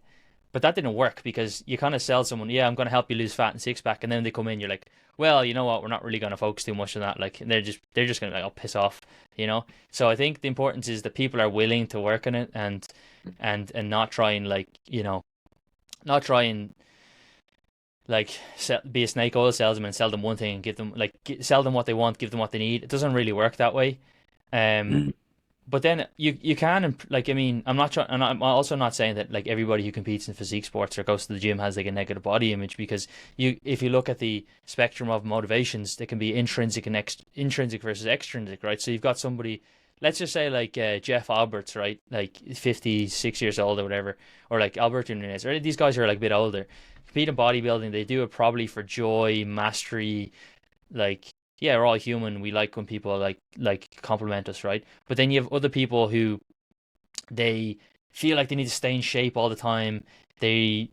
But that didn't work, because you kind of sell someone, yeah, I'm going to help you lose fat and six pack, and then they come in, you're like, well, you know what, we're not really going to focus too much on that. Like, they're just going to be like, oh, piss off, So I think the importance is that people are willing to work on it, and not try and not try and be a snake oil salesman and sell them one thing and give them sell them what they want, give them what they need. It doesn't really work that way. But then you can, like, I mean, I'm not trying, and I'm also not saying that like everybody who competes in physique sports or goes to the gym has like a negative body image, because if you look at the spectrum of motivations, they can be intrinsic and intrinsic versus extrinsic, right? So you've got somebody, let's just say like Jeff Alberts, right? Like 56 years old or whatever, or like Alberto Nunez, or these guys are like a bit older, compete in bodybuilding. They do it probably for joy, mastery, like, yeah, we're all human. We like when people like compliment us, right? But then you have other people who they feel like they need to stay in shape all the time. They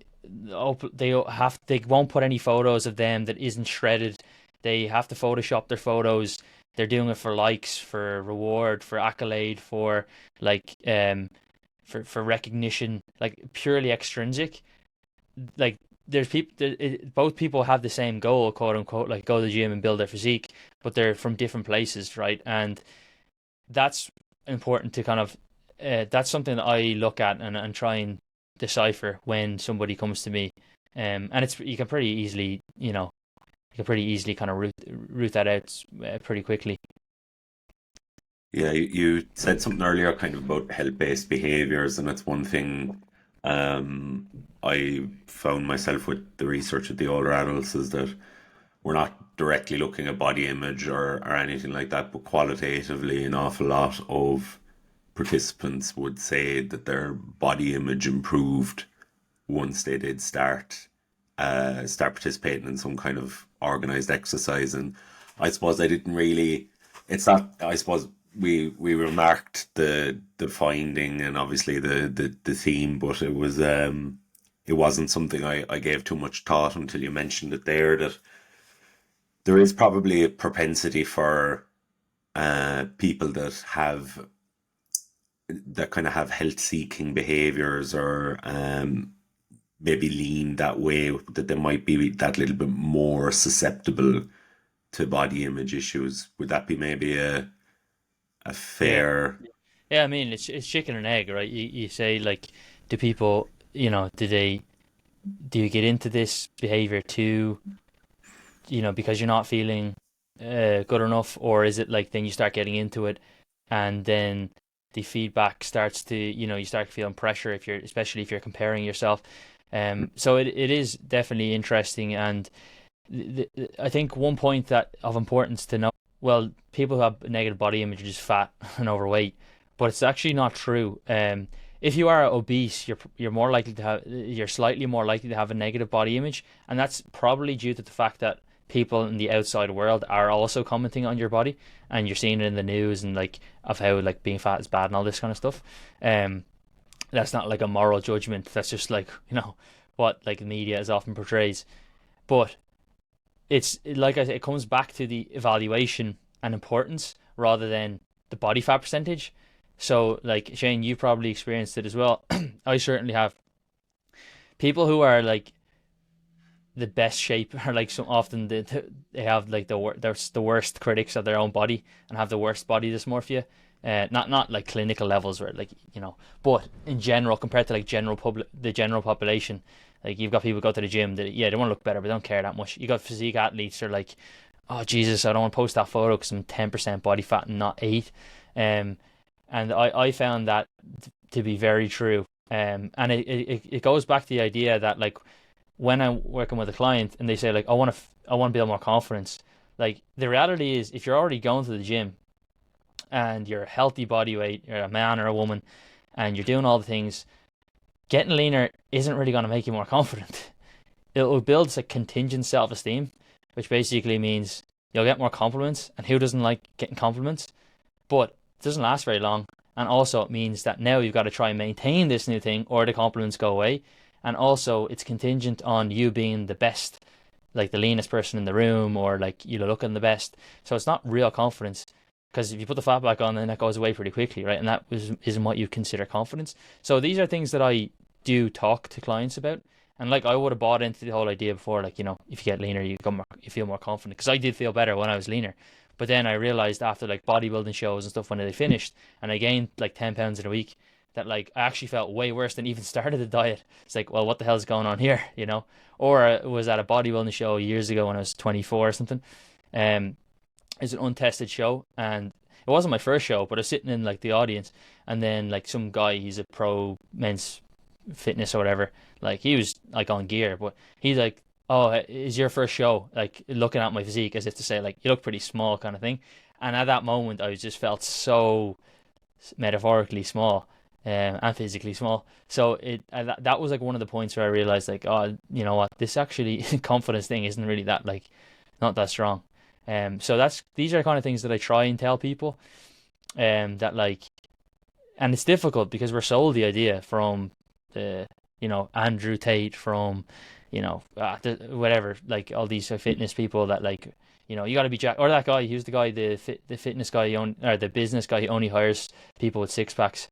won't put any photos of them that isn't shredded. They have to Photoshop their photos. They're doing it for likes, for reward, for accolade, for like for recognition, like purely extrinsic. Like, there's people, both people have the same goal, quote unquote, like go to the gym and build their physique, but they're from different places, right? And that's important to kind of, that's something that I look at and try and decipher when somebody comes to me. And you can pretty easily, kind of root that out pretty quickly. Yeah, you said something earlier kind of about health-based behaviors, and that's one thing I found myself with the research with the older adults, is that we're not directly looking at body image or anything like that, but qualitatively an awful lot of participants would say that their body image improved once they did start participating in some kind of organized exercise. And I suppose it's not, I suppose we remarked the finding and obviously the theme, but it wasn't something I gave too much thought until you mentioned it there, that there is probably a propensity for people that kind of have health seeking behaviors, or maybe lean that way, that they might be that little bit more susceptible to body image issues. Would that be maybe a fair? Yeah, I mean, it's chicken and egg, right? You say, like, do people, do you get into this behavior too, because you're not feeling good enough, or is it like then you start getting into it, and then the feedback starts to, you start feeling pressure especially if you're comparing yourself. So it is definitely interesting, and I think one point that of importance to know, well, people who have negative body image are just fat and overweight, but it's actually not true. If you are obese, you're slightly more likely to have a negative body image, and that's probably due to the fact that people in the outside world are also commenting on your body, and you're seeing it in the news and like of how like being fat is bad and all this kind of stuff. That's not like a moral judgment. That's just like, what like the media is often portrays. But it's like I said, it comes back to the evaluation and importance rather than the body fat percentage. So like Shane, you probably experienced it as well. I certainly have. People who are like the best shape are like so often they have like the worst critics of their own body and have the worst body dysmorphia. Not like clinical levels where like, but in general, compared to like the general population, like you've got people who go to the gym that, they want to look better but they don't care that much. You got physique athletes who are like, oh Jesus, I don't want to post that photo because I'm 10% body fat and not 8. And I found that to be very true. And it goes back to the idea that like when I'm working with a client and they say like, I want to build more confidence. Like the reality is, if you're already going to the gym and you're a healthy body weight, you're a man or a woman, and you're doing all the things, getting leaner isn't really going to make you more confident. It will build a contingent self-esteem, which basically means you'll get more compliments, and who doesn't like getting compliments? But it doesn't last very long. And also it means that now you've got to try and maintain this new thing or the compliments go away. And also it's contingent on you being the best, like the leanest person in the room, or like you looking the best. So it's not real confidence, because if you put the fat back on, then that goes away pretty quickly, right? And that isn't what you consider confidence. So these are things that I do talk to clients about. And like I would have bought into the whole idea before, like, if you get leaner, you feel more confident. Because I did feel better when I was leaner. But then I realized after like bodybuilding shows and stuff, when they finished and I gained like 10 pounds in a week, that like I actually felt way worse than even started the diet. It's like, well, what the hell is going on here, Or I was at a bodybuilding show years ago when I was 24 or something. It's an untested show, and it wasn't my first show, but I was sitting in like the audience, and then like some guy, he's a pro men's fitness or whatever, like he was like on gear, but he's like, oh, is your first show? Like looking at my physique as if to say like, you look pretty small kind of thing. And at that moment I just felt so metaphorically small, and physically small. So that was like one of the points where I realized like, oh, you know what, this actually confidence thing isn't really that, like, not that strong. So these are kind of things that I try and tell people, that like, and it's difficult because we're sold the idea from the, Andrew Tate, from, whatever, like all these fitness people that like, you got to be jacked, or that guy, who's the guy, the fitness guy, or the business guy, he only hires people with six packs.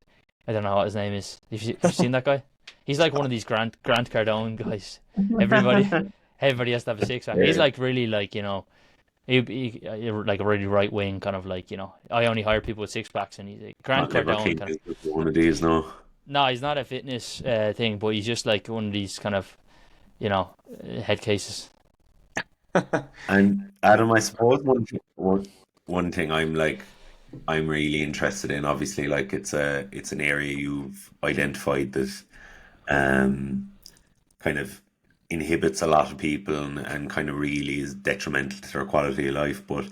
I don't know what his name is. Have you seen that guy? He's like one of these Grant Cardone guys. Everybody has to have a six pack. He's like really like, he like a really right wing kind of like, I only hire people with six packs, and he's like Grant Cardone kind of. One of these, no. No, he's not a fitness thing, but he's just like one of these kind of, head cases. And Adam, I suppose one thing I'm really interested in, obviously, like it's an area you've identified that kind of inhibits a lot of people and kind of really is detrimental to their quality of life. But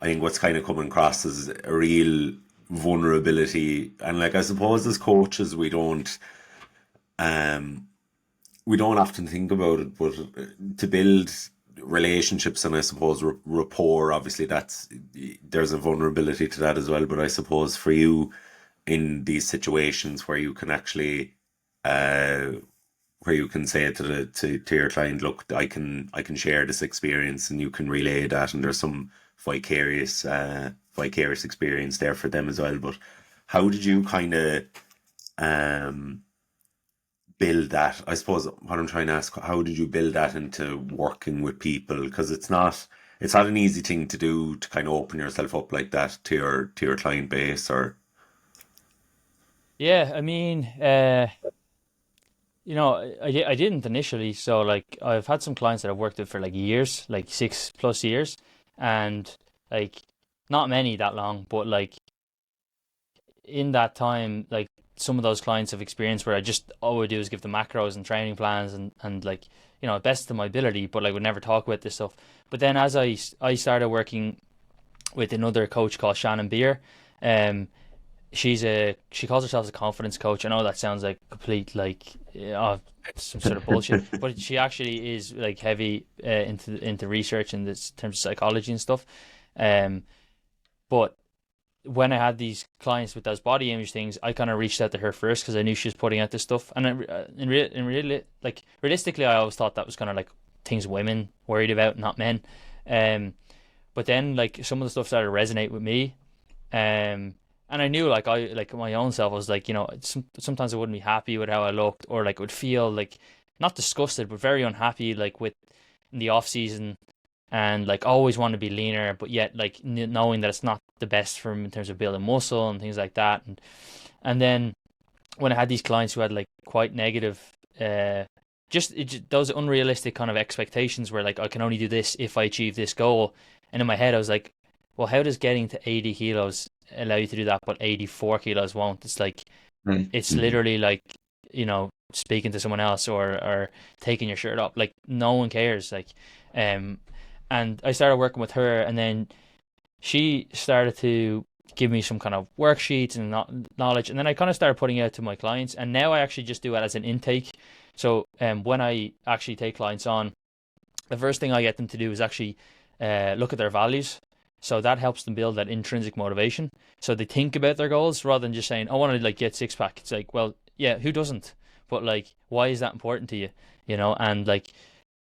I think what's kind of coming across is a real vulnerability, and like I suppose as coaches we don't often think about it, but to build relationships and I suppose rapport, obviously there's a vulnerability to that as well. But I suppose for you, in these situations where you can actually where you can say to your client, look, I can share this experience and you can relay that, and there's some vicarious experience there for them as well. But how did you kind of build that? I suppose what I'm trying to ask, how did you build that into working with people? Because it's not an easy thing to do, to kind of open yourself up like that to your client base. Or Yeah, I mean, I didn't initially. So like I've had some clients that I've worked with for like years, like 6+ years, and like not many that long, but like in that time, like some of those clients have experienced where all I would do is give them macros and training plans and like, best of my ability, but like would never talk about this stuff. But then as I started working with another coach called Shannon Beer, she calls herself a confidence coach. I know that sounds like complete like some sort of bullshit, but she actually is like heavy into research in this terms of psychology and stuff. But when I had these clients with those body image things, I kind of reached out to her first because I knew she was putting out this stuff. And realistically, I always thought that was kind of like things women worried about, not men. But then like some of the stuff started to resonate with me. And I knew like my own self, I was like, sometimes I wouldn't be happy with how I looked, or like would feel like not disgusted, but very unhappy, like with in the off season, and like always want to be leaner, but yet like knowing that it's not the best for him in terms of building muscle and things like that. And then when I had these clients who had like quite negative, just those unrealistic kind of expectations where like I can only do this if I achieve this goal, and in my head I was like, well, how does getting to 80 kilos allow you to do that, but 84 kilos won't? It's like it's literally like speaking to someone else or taking your shirt off. Like no one cares. Like, and I started working with her, and then she started to give me some kind of worksheets and knowledge, and then I kind of started putting it out to my clients, and now I actually just do it as an intake. So when I actually take clients on, the first thing I get them to do is actually look at their values. So that helps them build that intrinsic motivation. So they think about their goals rather than just saying, I want to like get six pack. It's like, well, yeah, who doesn't? But like, why is that important to you? You know, and like,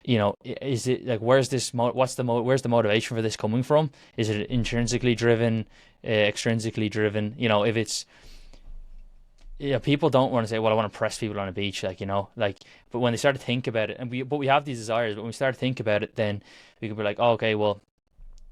you know, is it like, where's where's the motivation for this coming from? Is it intrinsically driven, extrinsically driven? You know, if it's, yeah, people don't want to say, well, I want to press people on a beach, like, you know, like, but when they start to think about it, but we have these desires, but when we start to think about it, then we can be like, oh, okay, well,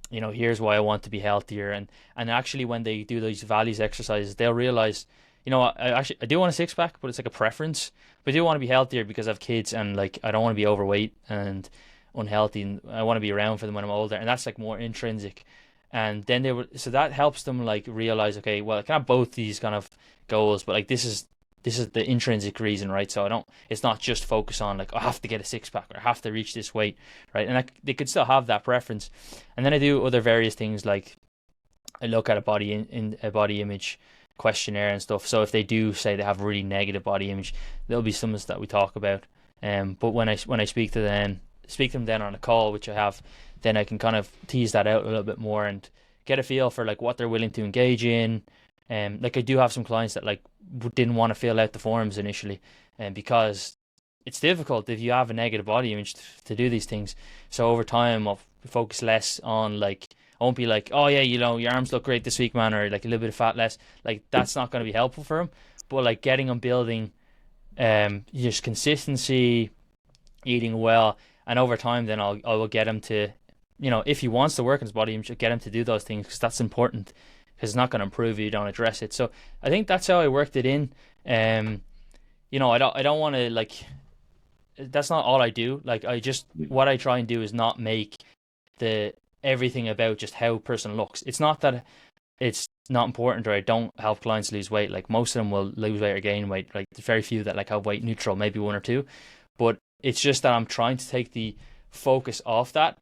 you know, here's why I want to be healthier. And actually when they do these values exercises, they'll realize, you know, I do want a six pack, but it's like a preference. But I do want to be healthier because I have kids, and like I don't want to be overweight and unhealthy, and I want to be around for them when I'm older. And that's like more intrinsic. And then so that helps them like realize, okay, well, I can have both these kind of goals, but like this is the intrinsic reason, right? So it's not just focus on like, I have to get a six pack or I have to reach this weight, right? And they could still have that preference. And then I do other various things, like I look at a body image questionnaire and stuff. So if they do say they have really negative body image, there'll be some that we talk about. But when I speak to them then on a call, which I have, then I can kind of tease that out a little bit more and get a feel for like what they're willing to engage in. Like I do have some clients that like didn't want to fill out the forms initially, because it's difficult if you have a negative body image to do these things. So over time, I'll focus less on like, I won't be like, oh yeah, you know, your arms look great this week, man, or like a little bit of fat less. Like that's not going to be helpful for them. But like getting them building, just consistency, eating well, and over time, then I will get him to, you know, if he wants to work on his body image, get him to do those things, because that's important. Because it's not going to improve if you don't address it. So I think that's how I worked it in. You know, I don't want to like. That's not all I do. Like what I try and do is not make everything about just how a person looks. It's not that it's not important, or I don't help clients lose weight. Like most of them will lose weight or gain weight. Like there's very few that like have weight neutral, maybe one or two. But it's just that I'm trying to take the focus off that.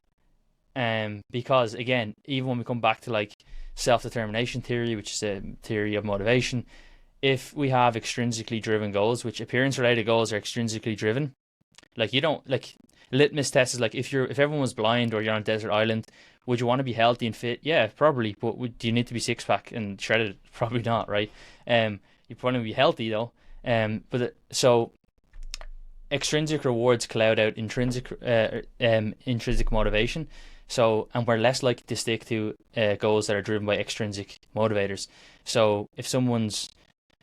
Because again, even when we come back to like self-determination theory, which is a theory of motivation, if we have extrinsically driven goals, which appearance related goals are extrinsically driven, like you don't like litmus test is like if everyone was blind or you're on a desert island, would you want to be healthy and fit? Yeah, probably. But do you need to be six pack and shredded? Probably not, right? You probably be healthy though. So extrinsic rewards cloud out intrinsic motivation. So, and we're less likely to stick to goals that are driven by extrinsic motivators. So if someone's,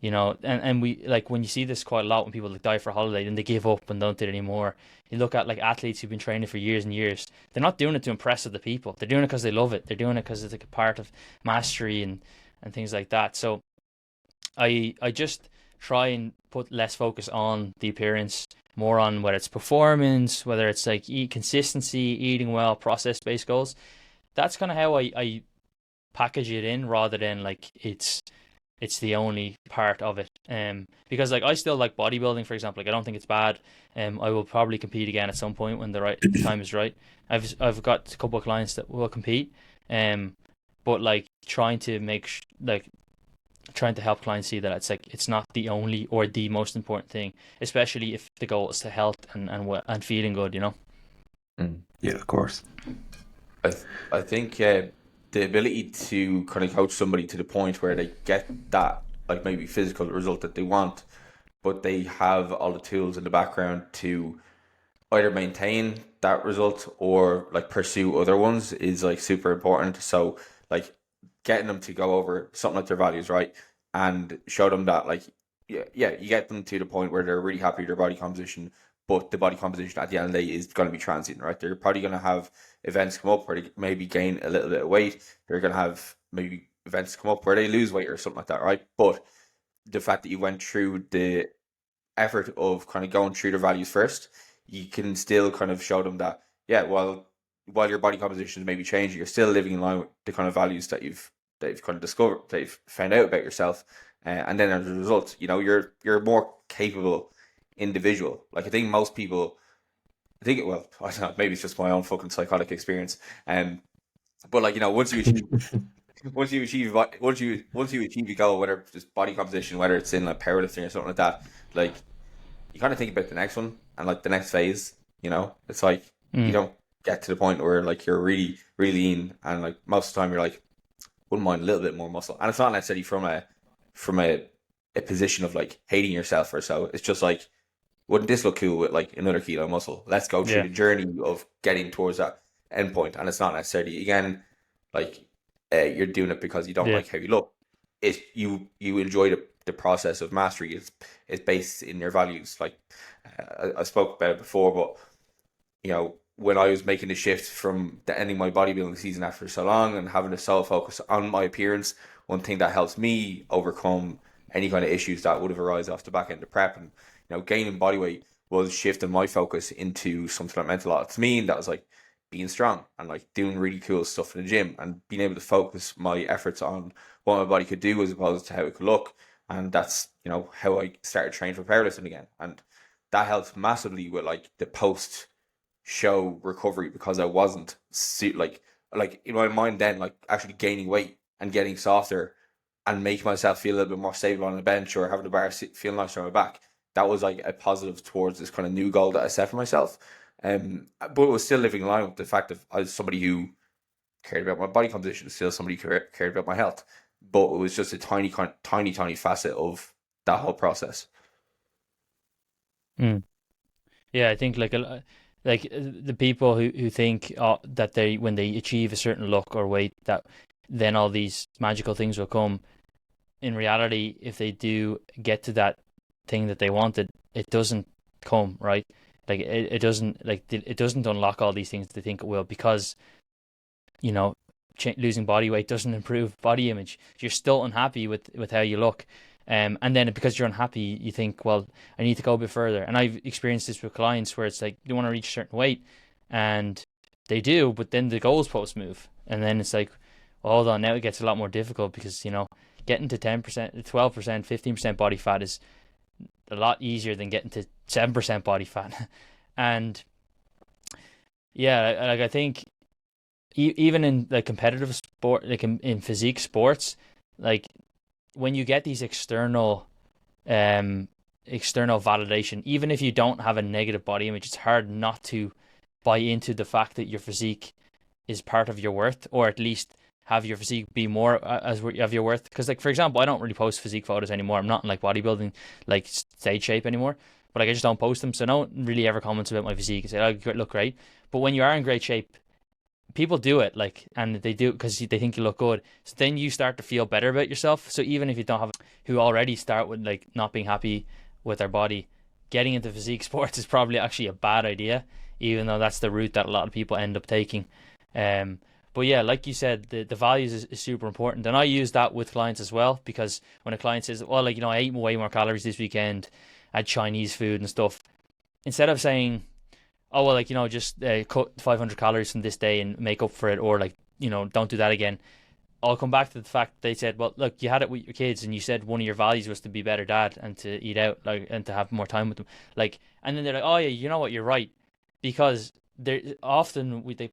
you know, and we like when you see this quite a lot when people like die for a holiday, then they give up and don't do it anymore. You look at like athletes who've been training for years and years. They're not doing it to impress other people. They're doing it because they love it. They're doing it because it's like a part of mastery and things like that. So I just try and put less focus on the appearance, more on whether it's performance, whether it's like consistency, eating well, process-based goals. That's kind of how I package it in, rather than like it's the only part of it. Because like I still like bodybuilding, for example. Like I don't think it's bad. I will probably compete again at some point when the time is right. I've got a couple of clients that will compete. But like trying to help clients see that it's like it's not the only or the most important thing, especially if the goal is to health and feeling good, you know. Yeah, of course. I think the ability to kind of coach somebody to the point where they get that like maybe physical result that they want, but they have all the tools in the background to either maintain that result or like pursue other ones is like super important. So like getting them to go over something like their values, right? And show them that like, you get them to the point where they're really happy with their body composition, but the body composition at the end of the day is going to be transient, right? They're probably going to have events come up where they maybe gain a little bit of weight. They're going to have maybe events come up where they lose weight or something like that, right? But the fact that you went through the effort of kind of going through their values first, you can still kind of show them that, while your body composition may be changing, you're still living in line with the kind of values that you've kind of discovered, that you've found out about yourself. And then as a result, you know, you're more capable individual. Like I think most people, I think, well, I don't know, maybe it's just my own fucking psychotic experience. But like, you know, once you achieve once you achieve your goal, whether it's just body composition, whether it's in like powerlifting or something like that, like you kind of think about the next one and like the next phase. You know, it's like you Mm. don't get to the point where like you're really really lean, and like most of the time you're like wouldn't mind a little bit more muscle, and it's not necessarily from a position of like hating yourself or so. It's just like, wouldn't this look cool with like another kilo of muscle? Let's go through Yeah. the journey of getting towards that end point. And it's not necessarily, again, like you're doing it because you don't Yeah. like how you look. It's you enjoy the process of mastery. It's based in your values. Like I spoke about it before, but you know, when I was making the shift from the ending my bodybuilding season after so long and having a sole focus on my appearance, one thing that helps me overcome any kind of issues that would have arisen off the back end of prep, and you know, gaining body weight was shifting my focus into something that meant a lot to me, and that was like being strong and like doing really cool stuff in the gym and being able to focus my efforts on what my body could do as opposed to how it could look. And that's, you know, how I started training for powerlifting again. And that helped massively with like the post show recovery, because I wasn't like in my mind then, like actually gaining weight and getting softer and making myself feel a little bit more stable on the bench or having the bar feel nicer on my back. That was like a positive towards this kind of new goal that I set for myself. But it was still living in line with the fact that I was somebody who cared about my body composition, still somebody who cared about my health. But it was just a tiny facet of that whole process. Mm. Yeah, I think the people who think that they when they achieve a certain look or weight that then all these magical things will come. In reality, if they do get to that thing that they wanted, it doesn't come, right. Like it doesn't, it doesn't unlock all these things they think it will, because you know losing body weight doesn't improve body image. You're still unhappy with how you look. And then because you're unhappy, you think, well, I need to go a bit further. And I've experienced this with clients where it's like they want to reach a certain weight, and they do, but then the goalposts move, and then it's like, well, hold on, now it gets a lot more difficult, because getting to 10%, 12%, 15% body fat is a lot easier than getting to 7% body fat. And yeah, like I think even in like competitive sport, like in physique sports, like when you get these external validation, even if you don't have a negative body image, it's hard not to buy into the fact that your physique is part of your worth, or at least have your physique be more as of your worth. Because like, for example, I don't really post physique photos anymore. I'm not in like bodybuilding like stage shape anymore, but like I just don't post them, so no one really ever comments about my physique and say, "Oh, you look great." But when you are in great shape, people do it, like, and they do because they think you look good. So then you start to feel better about yourself. So even if you don't have, who already start with like not being happy with their body, getting into physique sports is probably actually a bad idea, even though that's the route that a lot of people end up taking. But yeah, like you said, the values is super important, and I use that with clients as well, because when a client says, well, like, I ate way more calories this weekend, I had Chinese food and stuff, instead of saying, oh, well, like, just cut 500 calories from this day and make up for it, or like, don't do that again. I'll come back to the fact they said, well, look, you had it with your kids, and you said one of your values was to be a better dad and to eat out, like, and to have more time with them. Like, and then they're like, oh yeah, you know what, you're right, because they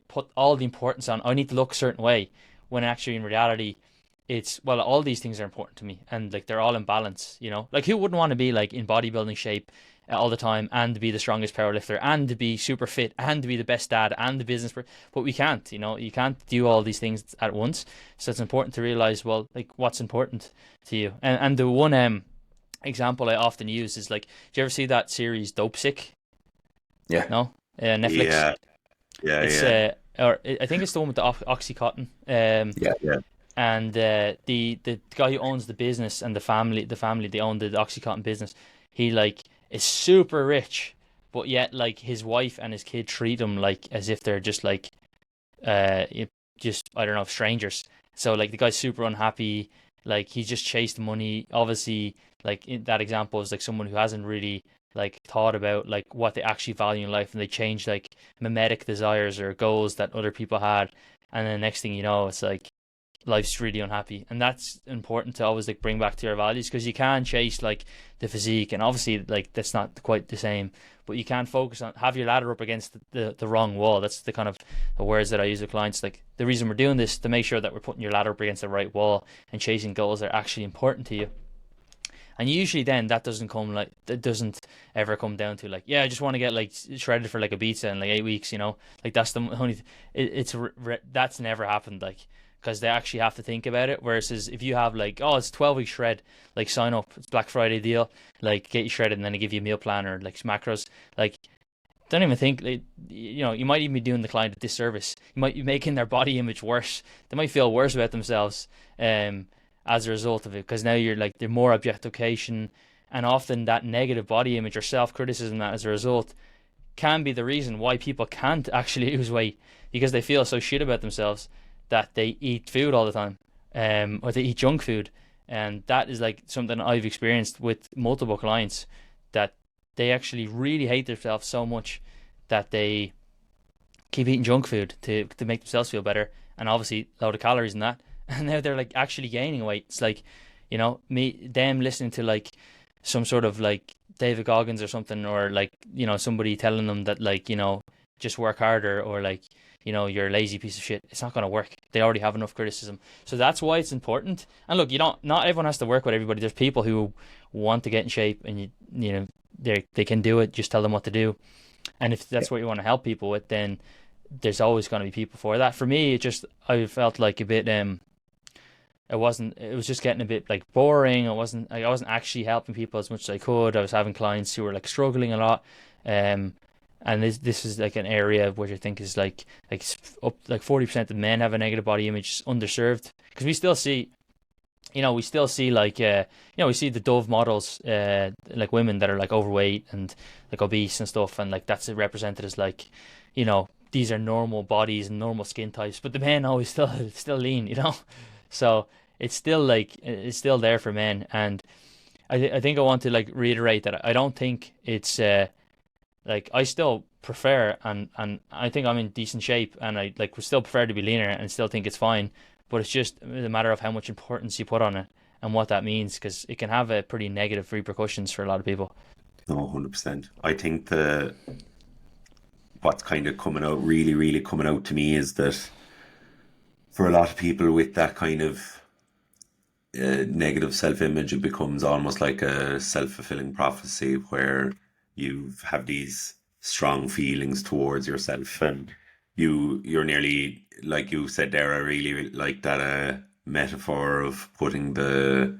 put all the importance on, I need to look a certain way, when actually in reality, it's, well, all these things are important to me, and like they're all in balance. Like, who wouldn't want to be like in bodybuilding shape all the time, and to be the strongest powerlifter, and to be super fit, and to be the best dad, and the business person? But we can't. You can't do all these things at once. So it's important to realize, well, like, what's important to you. And the one example I often use is, like, do you ever see that series Dope Sick? Yeah. No, Netflix. It's Or I think it's the one with the OxyContin. Yeah. And the guy who owns the business, and the family they own the OxyContin business. He, like, is super rich, but yet, like, his wife and his kid treat him like as if they're just like just, I don't know, strangers. So like the guy's super unhappy, like he just chased money. Obviously, like in that example is like someone who hasn't really like thought about like what they actually value in life, and they change like mimetic desires or goals that other people had, and then next thing you know, it's like life's really unhappy. And that's important to always like bring back to your values, because you can chase like the physique, and obviously like that's not quite the same, but you can focus on, have your ladder up against the wrong wall. That's the kind of the words that I use with clients. Like, the reason we're doing this to make sure that we're putting your ladder up against the right wall and chasing goals that are actually important to you. And usually then that doesn't ever come down to like, yeah, I just want to get like shredded for like a pizza in like 8 weeks, you know, like that's the only, that's never happened, like, because they actually have to think about it. Whereas if you have like, oh, it's 12-week shred, like sign up, it's Black Friday deal, like get you shredded, and then they give you a meal plan or like macros, like don't even think, like, you know, you might even be doing the client a disservice. You might be making their body image worse. They might feel worse about themselves as a result of it, because now you're like, they're more objectification, and often that negative body image or self-criticism that as a result can be the reason why people can't actually lose weight, because they feel so shit about themselves that they eat food all the time, or they eat junk food. And that is like something I've experienced with multiple clients, that they actually really hate themselves so much that they keep eating junk food to make themselves feel better, and obviously load of calories in that. And now they're like actually gaining weight. It's like, you know, them listening to like some sort of like David Goggins or something, or like, you know, somebody telling them that like, you know, just work harder, or like, you know, you're a lazy piece of shit. It's not going to work. They already have enough criticism. So that's why it's important. And look, not everyone has to work with everybody. There's people who want to get in shape, and you know, they can do it. Just tell them what to do. And if that's what you want to help people with, then there's always going to be people for that. For me, I felt like a bit it was just getting a bit like boring. I wasn't actually helping people as much as I could. I was having clients who were like struggling a lot, and this is like an area which I think is like up like 40% of men have a negative body image, underserved, because we still see like we see the Dove models, like women that are like overweight and like obese and stuff, and like that's represented as like, you know, these are normal bodies and normal skin types, but the men always still lean, you know. So it's still there for men. And I think I want to like reiterate that I don't think it's like, I still prefer, and I think I'm in decent shape, and I like would still prefer to be leaner and still think it's fine, but it's just a matter of how much importance you put on it and what that means, because it can have a pretty negative repercussions for a lot of people. No, 100%. I think what's kind of really coming out to me is that for a lot of people with that kind of negative self-image, it becomes almost like a self-fulfilling prophecy, where you have these strong feelings towards yourself, and you're nearly, like you said there, I really like that metaphor of putting the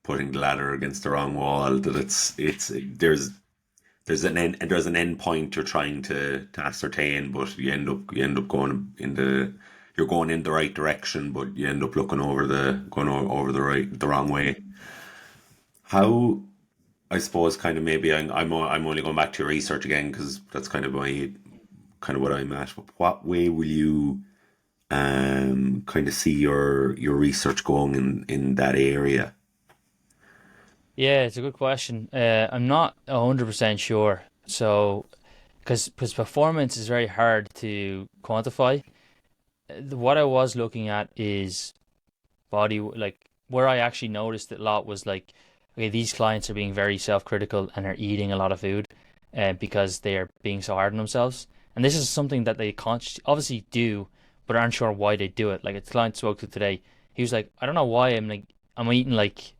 ladder against the wrong wall, that there's an end point you're trying to ascertain, but you end up going you're going in the right direction, but you end up going over the wrong way. How, I suppose, kind of, maybe I'm only going back to your research again, because that's kind of what I'm at. What way will you kind of see your research going in that area? Yeah, it's a good question. I'm not 100% sure. So, because performance is very hard to quantify. What I was looking at is body, like where I actually noticed it a lot was like, okay, these clients are being very self-critical and are eating a lot of food because they are being so hard on themselves. And this is something that they obviously do, but aren't sure why they do it. Like a client spoke to today, he was like, I don't know why I'm eating like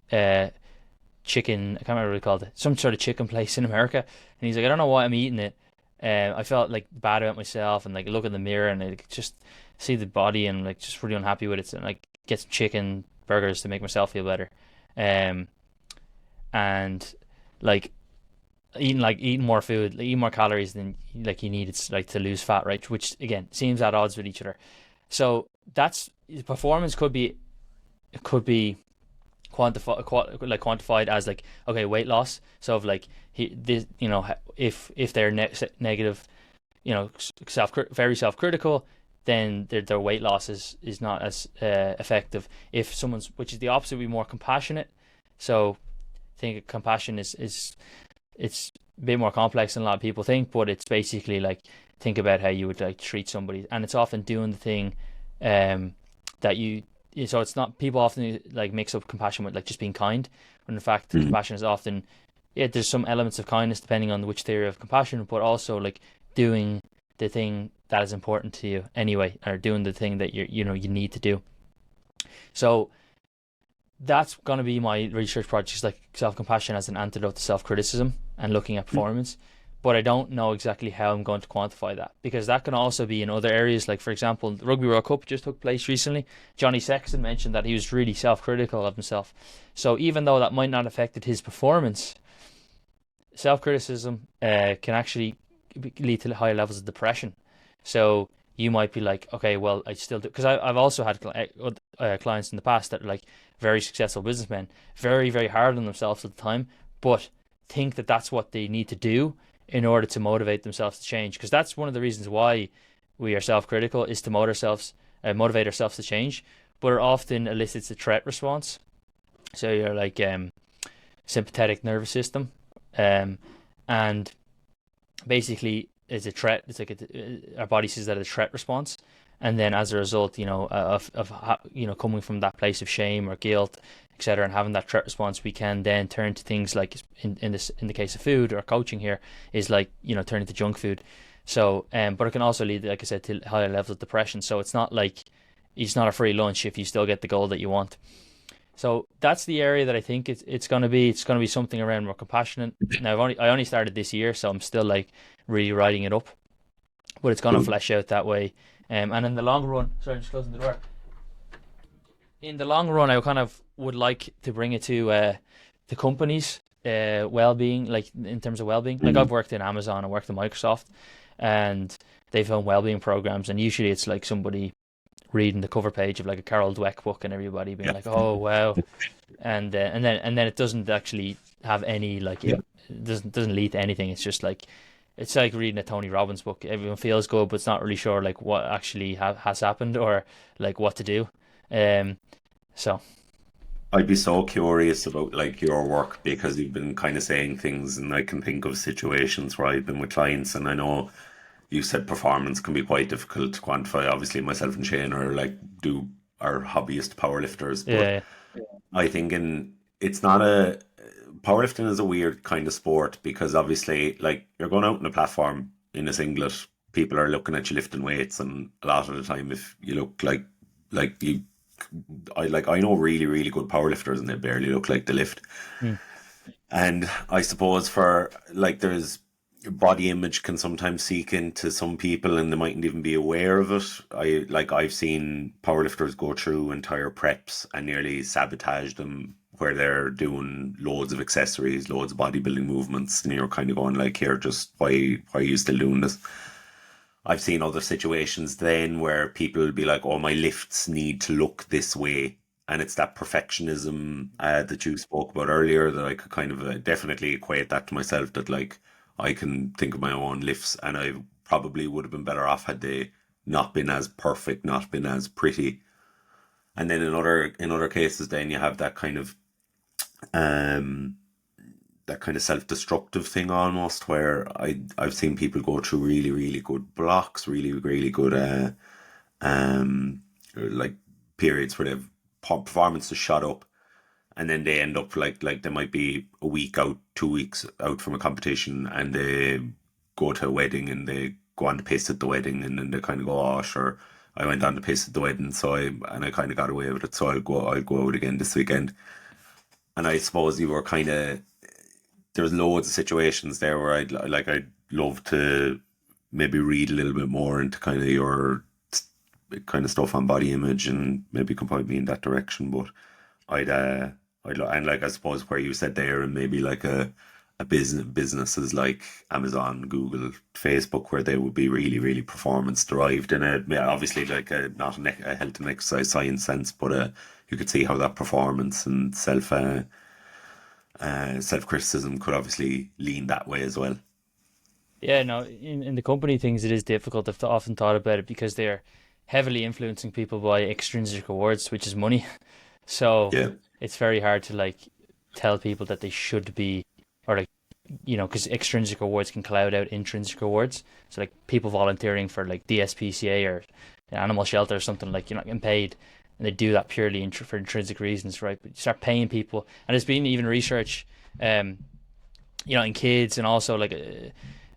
chicken, I can't remember what they called it, some sort of chicken place in America. And he's like, I don't know why I'm eating it. I felt like bad about myself, and like look in the mirror and like just see the body, and like just really unhappy with it, and like get some chicken burgers to make myself feel better. And like eating more food, like eating more calories than like you need, it's like to lose fat, right? Which again seems at odds with each other. So that's, performance could be quantified as like, okay, weight loss. So if like if they're negative, you know, very self-critical, then their weight loss is not as effective. If someone's, which is the opposite, would be more compassionate. So I think compassion is it's a bit more complex than a lot of people think, but it's basically like, think about how you would like treat somebody, and it's often doing the thing that you so it's not, people often like mix up compassion with like just being kind, when in fact compassion is often, yeah, there's some elements of kindness depending on which theory of compassion, but also like doing the thing that is important to you anyway, or doing the thing that you need to do. So that's going to be my research project, like self-compassion as an antidote to self-criticism and looking at performance. But I don't know exactly how I'm going to quantify that, because that can also be in other areas. Like, for example, the Rugby World Cup just took place recently. Johnny Sexton mentioned that he was really self-critical of himself. So even though that might not have affected his performance, self-criticism can actually lead to higher levels of depression. So you might be like, okay, well, I still do, because I've also had clients in the past that are like very successful businessmen, very, very hard on themselves at the time, but think that that's what they need to do in order to motivate themselves to change. Because that's one of the reasons why we are self-critical, is to motivate ourselves to change, but it often elicits a threat response. So you're like sympathetic nervous system, and basically it's a threat. It's like our body sees that as a threat response, and then as a result, of coming from that place of shame or guilt, etc., and having that threat response, we can then turn to things like in the case of food or coaching here is like turning to junk food. So but it can also lead, like I said, to higher levels of depression. So it's not like it's not a free lunch if you still get the goal that you want. So that's the area that I think it's going to be. It's going to be something around more compassionate. Now I only started this year, so I'm still like really writing it up, but it's going to flesh out that way. And in the long run, sorry, I'm just closing the door. In the long run, I kind of would like to bring it to the companies' well-being, like in terms of well-being. Like I've worked in Amazon, I worked in Microsoft, and they've done well-being programs, and usually it's like somebody reading the cover page of like a Carol Dweck book, and everybody being like, "Oh wow," and then it doesn't actually have any like it doesn't lead to anything. It's just like it's like reading a Tony Robbins book. Everyone feels good, but it's not really sure like what actually has happened or like what to do. So I'd be so curious about like your work, because you've been kind of saying things, and I can think of situations where I've been with clients, and I know you said performance can be quite difficult to quantify. Obviously, myself and Shane are hobbyist powerlifters, but yeah, I think it's not powerlifting is a weird kind of sport, because obviously, like, you're going out on a platform in a singlet, people are looking at you lifting weights, and a lot of the time, if you look like you, I know really, really good powerlifters, and they barely look like they lift. And I suppose for like there's body image can sometimes seek into some people, and they mightn't even be aware of it. I've seen powerlifters go through entire preps and nearly sabotage them, where they're doing loads of accessories, loads of bodybuilding movements, and you're kind of going like, here, just why are you still doing this? I've seen other situations then where people will be like, oh, my lifts need to look this way. And it's that perfectionism that you spoke about earlier, that I could kind of definitely equate that to myself, that like I can think of my own lifts, and I probably would have been better off had they not been as perfect, not been as pretty. And then in other cases, then you have that kind of self-destructive thing almost, where I've seen people go through really, really good blocks, really, really good like periods where they've performance to shut up, and then they end up like they might be a week out, 2 weeks out from a competition, and they go to a wedding, and they go on to piss at the wedding, and then they kind of go, oh sure, I went on to piss at the wedding, so I kind of got away with it, so I'll go out again this weekend. And I suppose you were kind of, there's loads of situations there where I'd love to maybe read a little bit more into kind of your kind of stuff on body image, and maybe you can point me in that direction. But and like I suppose where you said there, and maybe like a businesses like Amazon, Google, Facebook, where they would be really, really performance derived in it. Obviously, like not a health and exercise science sense, but you could see how that performance and self-criticism could obviously lean that way as well. Yeah, no, in the company things, it is difficult. I've often thought about it because they're heavily influencing people by extrinsic rewards, which is money. So Yeah. it's very hard to like tell people that they should be, or like, because extrinsic rewards can cloud out intrinsic rewards. So like people volunteering for like DSPCA or animal shelter or something, like you're not getting paid. and they do that purely for intrinsic reasons, right? But you start paying people, and there's been even research, in kids, and also like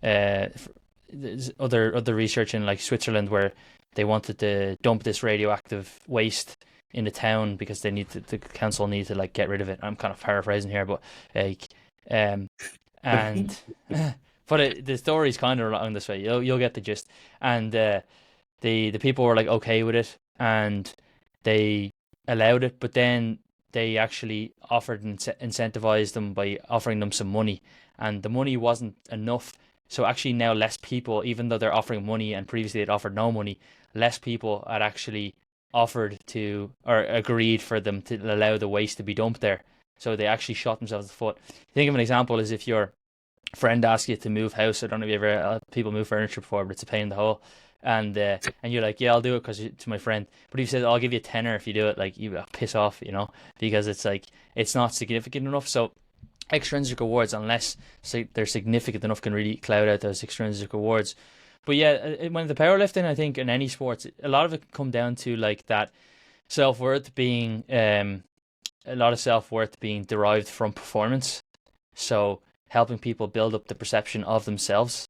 there's other research in like Switzerland where they wanted to dump this radioactive waste in the town because the council need to like get rid of it. I'm kind of paraphrasing here, but like and but the story's kind of along this way. You'll get the gist. And the people were like okay with it, and they allowed it, but then they actually offered and incentivized them by offering them some money, and the money wasn't enough. So actually now less people, even though they're offering money and previously they'd offered no money, less people had actually offered to or agreed for them to allow the waste to be dumped there. So they actually shot themselves in the foot. Think of an example is if your friend asks you to move house. I don't know if you ever people move furniture before, but it's a pain in the hole. And you're like, yeah, I'll do it because to my friend. But he says, I'll give you a tenner if you do it. Like, you piss off, because it's like it's not significant enough. So extrinsic rewards, unless they're significant enough, can really cloud out those extrinsic rewards. But yeah, when the powerlifting, I think in any sports, a lot of it can come down to like that self-worth being a lot of self-worth being derived from performance. So helping people build up the perception of themselves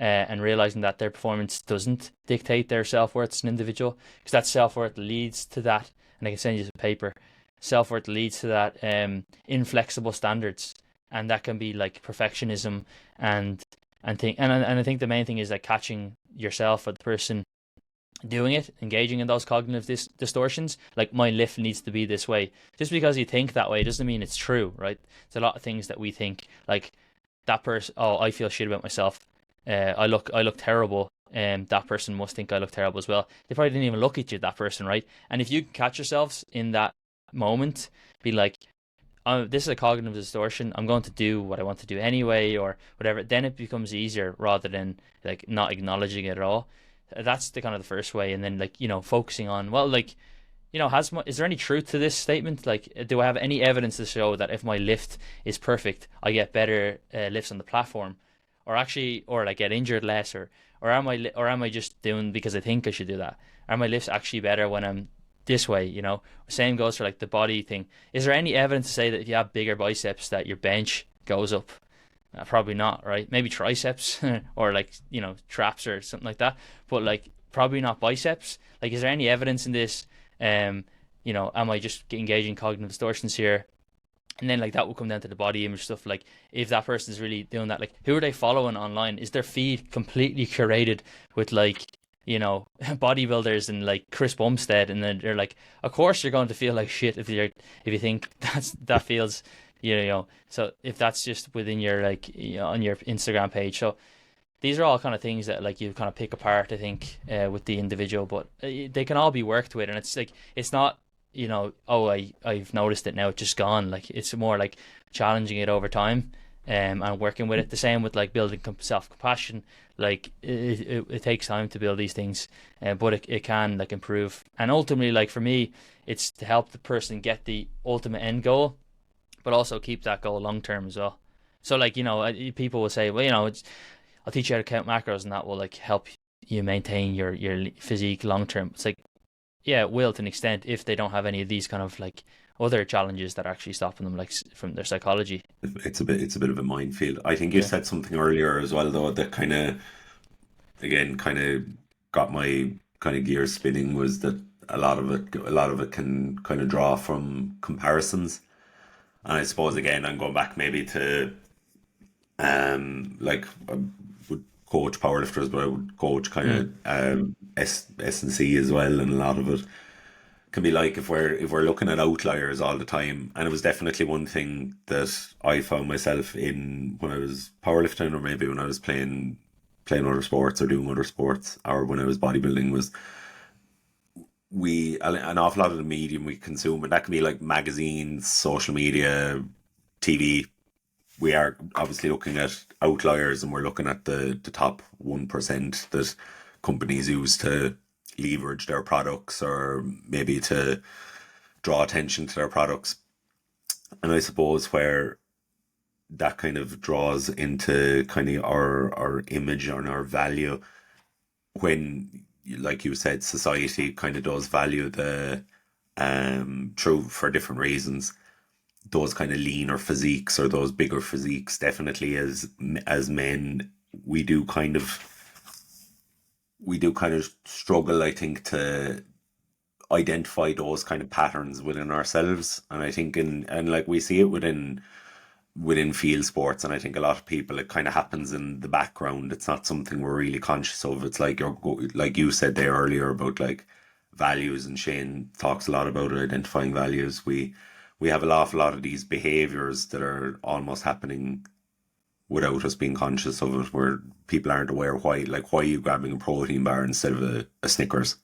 and realizing that their performance doesn't dictate their self-worth as an individual, because that self-worth leads to that, and I can send you some paper, self-worth leads to that inflexible standards, and that can be like perfectionism and I think the main thing is like catching yourself or the person doing it, engaging in those cognitive distortions. Like, my lift needs to be this way. Just because you think that way doesn't mean it's true, right? There's a lot of things that we think, like that person, oh, I feel shit about myself. I look terrible. That person must think I look terrible as well. They probably didn't even look at you, that person, right? And if you catch yourselves in that moment, be like, this is a cognitive distortion. I'm going to do what I want to do anyway, or whatever. Then it becomes easier rather than like not acknowledging it at all. That's the kind of the first way, and then like focusing on is there any truth to this statement? Like, do I have any evidence to show that if my lift is perfect, I get better lifts on the platform, or like get injured less, or am I just doing because I think I should do that? Are my lifts actually better when I'm this way? Same goes for like the body thing. Is there any evidence to say that if you have bigger biceps that your bench goes up? Probably not, right? Maybe triceps or like traps or something like that, but like probably not biceps. Like, is there any evidence in this? Am I just engaging cognitive distortions here? And then like that will come down to the body image stuff. Like, if that person's really doing that, like, who are they following online? Is their feed completely curated with like bodybuilders and like Chris Bumstead, and then they're like, of course you're going to feel like shit if you think that feels so if that's just within your like on your Instagram page. So these are all kind of things that like you kind of pick apart, I think, with the individual, but they can all be worked with, and it's like it's not I've noticed it now, it's just gone. Like, it's more like challenging it over time and working with it. The same with like building self-compassion. Like, it takes time to build these things, but it can like improve. And ultimately, like for me, it's to help the person get the ultimate end goal, but also keep that goal long term as well. So like people will say, well, I'll teach you how to count macros, and that will like help you maintain your physique long term. It's like, yeah, it will to an extent if they don't have any of these kind of like other challenges that are actually stopping them, like from their psychology. It's a bit of a minefield. I think you said something earlier as well, though, that kind of got my kind of gears spinning, was that a lot of it can kind of draw from comparisons. And I suppose again I'm going back maybe to like I would coach powerlifters, but I would coach kind of S&C as well, and a lot of it can be like if we're looking at outliers all the time. And it was definitely one thing that I found myself in when I was powerlifting, or maybe when I was playing other sports or doing other sports, or when I was bodybuilding, was an awful lot of the medium we consume, and that can be like magazines, social media, TV. We are obviously looking at outliers, and we're looking at the top 1% that companies use to leverage their products, or maybe to draw attention to their products. And I suppose where that kind of draws into kind of our image and our value, when, like you said, society kind of does value the True, for different reasons. Those kind of leaner physiques, or those bigger physiques, definitely as men, we do kind of struggle, I think, to identify those kind of patterns within ourselves. And I think and like we see it within field sports, and I think a lot of people, it kind of happens in the background. It's not something we're really conscious of. It's like like you said there earlier about like values, and Shane talks a lot about identifying values. We have an awful lot of these behaviors that are almost happening without us being conscious of it, where people aren't aware why are you grabbing a protein bar instead of a Snickers?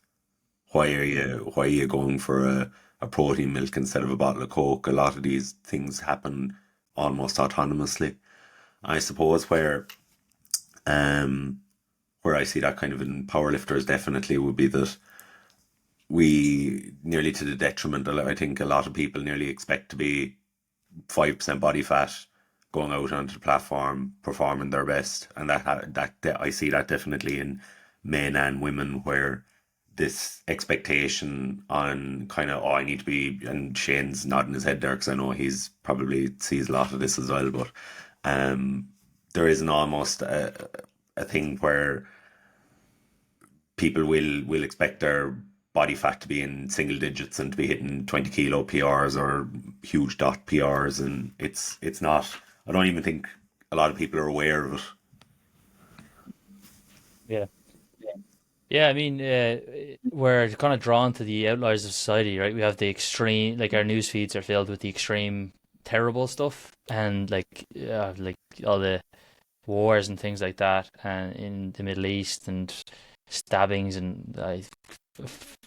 Why are you going for a protein milk instead of a bottle of Coke? A lot of these things happen almost autonomously. I suppose where I see that kind of in powerlifters definitely would be that we, nearly to the detriment, I think a lot of people nearly expect to be 5% body fat, going out onto the platform, performing their best. And that I see that definitely in men and women, where this expectation on kind of, I need to be, and Shane's nodding his head there because I know he's probably sees a lot of this as well, but there is an almost a thing where people will expect their body fat to be in single digits and to be hitting 20 kilo PRs or huge dot PRs, and it's not. I don't even think a lot of people are aware of it. Yeah. Yeah, I mean, we're kind of drawn to the outliers of society, right? We have the extreme, like our news feeds are filled with the extreme terrible stuff, and like all the wars and things like that, and in the Middle East, and stabbings, and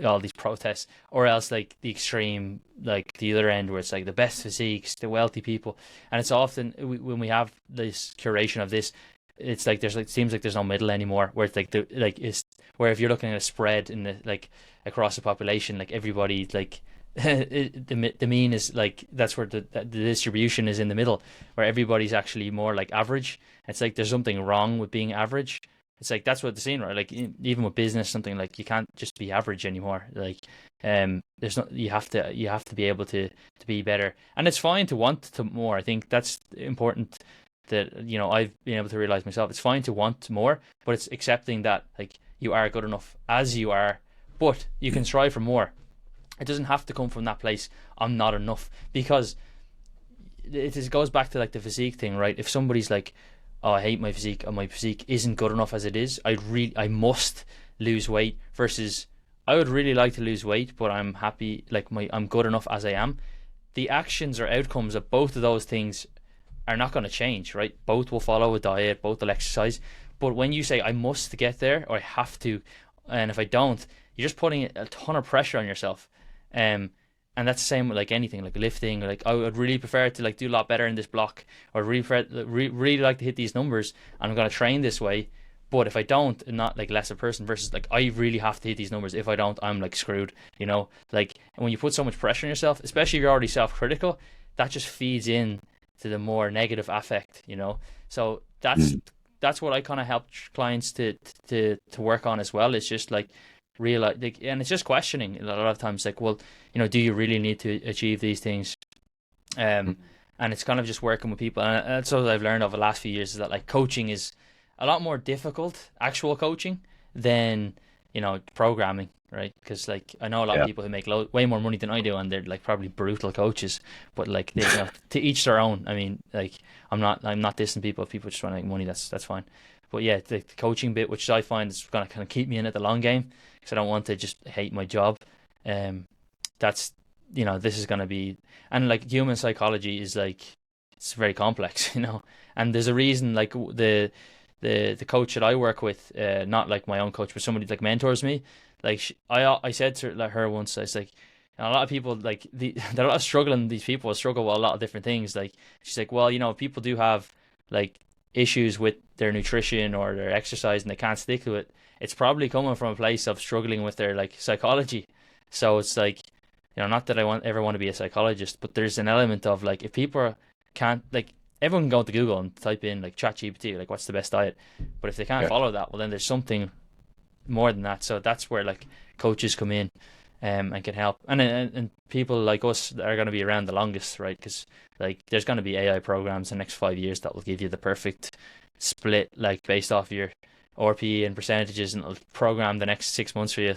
all these protests, or else like the extreme, like the other end, where it's like the best physiques, the wealthy people, and it's often when we have this curation of this, it's like there's like seems like there's no middle anymore, where it's like it's where if you're looking at a spread in the like across the population, like everybody like the mean is like that's where the distribution is in the middle, where everybody's actually more like average. It's like there's something wrong with being average. It's like that's what they're saying, right? Like even with business, something like you can't just be average anymore. Like there's not, you have to be able to be better, and it's fine to want to more. I think that's important, that I've been able to realize myself. It's fine to want more, but it's accepting that like you are good enough as you are, but you can strive for more. It doesn't have to come from that place, I'm not enough, because goes back to like the physique thing, right? If somebody's like, oh, I hate my physique, and my physique isn't good enough as it is, I must lose weight, versus I would really like to lose weight, but I'm happy, like I'm good enough as I am. The actions or outcomes of both of those things are not going to change, right? Both will follow a diet, both will exercise. But when you say I must get there, or I have to, and if I don't, you're just putting a ton of pressure on yourself. And that's the same with like anything, like lifting. Like I would really prefer to like do a lot better in this block, or really like to hit these numbers, and I'm going to train this way. But if I don't, I'm not like less a person, versus like I really have to hit these numbers. If I don't, I'm like screwed. Like, and when you put so much pressure on yourself, especially if you're already self-critical, that just feeds in to the more negative affect. So that's what I kind of help clients to work on as well. It's just like realize, like, and it's just questioning a lot of times, like, well, do you really need to achieve these things? And it's kind of just working with people, and that's what I've learned over the last few years, is that like coaching is a lot more difficult, actual coaching, than programming, right? Because like I know a lot of people who make way more money than I do, and they're like probably brutal coaches, but like they, to each their own. I mean, like I'm not dissing people. If people just want to make money, that's fine. But yeah, the coaching bit, which I find is going to kind of keep me in at the long game, because I don't want to just hate my job. That's this is going to be, and like human psychology is like, it's very complex, and there's a reason, like the coach that I work with, not like my own coach, but somebody like mentors me. Like I said to her once, I was like, a lot of people like there are a lot of struggling. These people struggle with a lot of different things. Like she's like, well, people do have like issues with their nutrition or their exercise, and they can't stick to it. It's probably coming from a place of struggling with their like psychology. So it's like, not that I ever want to be a psychologist, but there's an element of like, if people can't, like, everyone can go to Google and type in like ChatGPT, like what's the best diet, but if they can't follow that, well then there's something more than that. So that's where like coaches come in, and can help. And people like us are going to be around the longest, right? Because like there's going to be AI programs in the next 5 years that will give you the perfect split, like based off your RPE and percentages, and it'll program the next 6 months for you.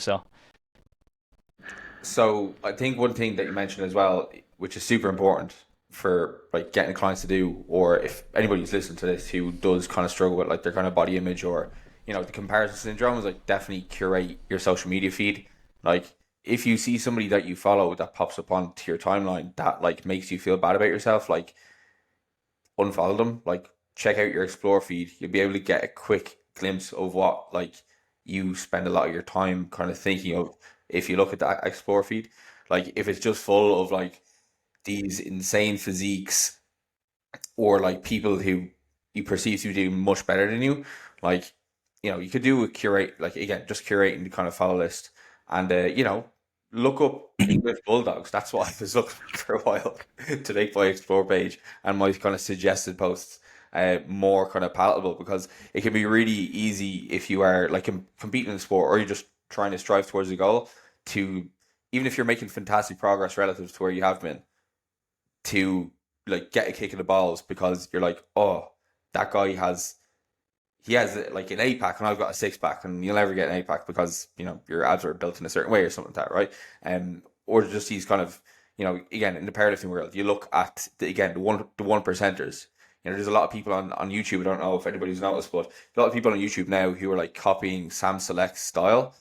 So I think one thing that you mentioned as well, which is super important for like getting clients to do, or if anybody who's listening to this who does kind of struggle with like their kind of body image or the comparison syndrome, is like definitely curate your social media feed. Like if you see somebody that you follow that pops up onto your timeline that like makes you feel bad about yourself, like unfollow them. Like check out your explore feed. You'll be able to get a quick glimpse of what like you spend a lot of your time kind of thinking of if you look at that explore feed. Like if it's just full of like these insane physiques or like people who you perceive to do much better than you, like you could do a curate, like again just curating the kind of follow list, and look up English bulldogs. That's what I was looking for a while to make my explore page and my kind of suggested posts more kind of palatable, because it can be really easy if you are like competing in the sport or you're just trying to strive towards a goal to, even if you're making fantastic progress relative to where you have been, to like get a kick in the balls because you're like, oh, that guy has like an 8 pack and I've got a 6 pack, and you'll never get an 8 pack because your abs are built in a certain way or something like that, right? Or just these kind of again in the powerlifting world, you look at the one percenters. There's a lot of people on YouTube. I don't know if anybody's noticed, but a lot of people on YouTube now who are like copying Sam Select's style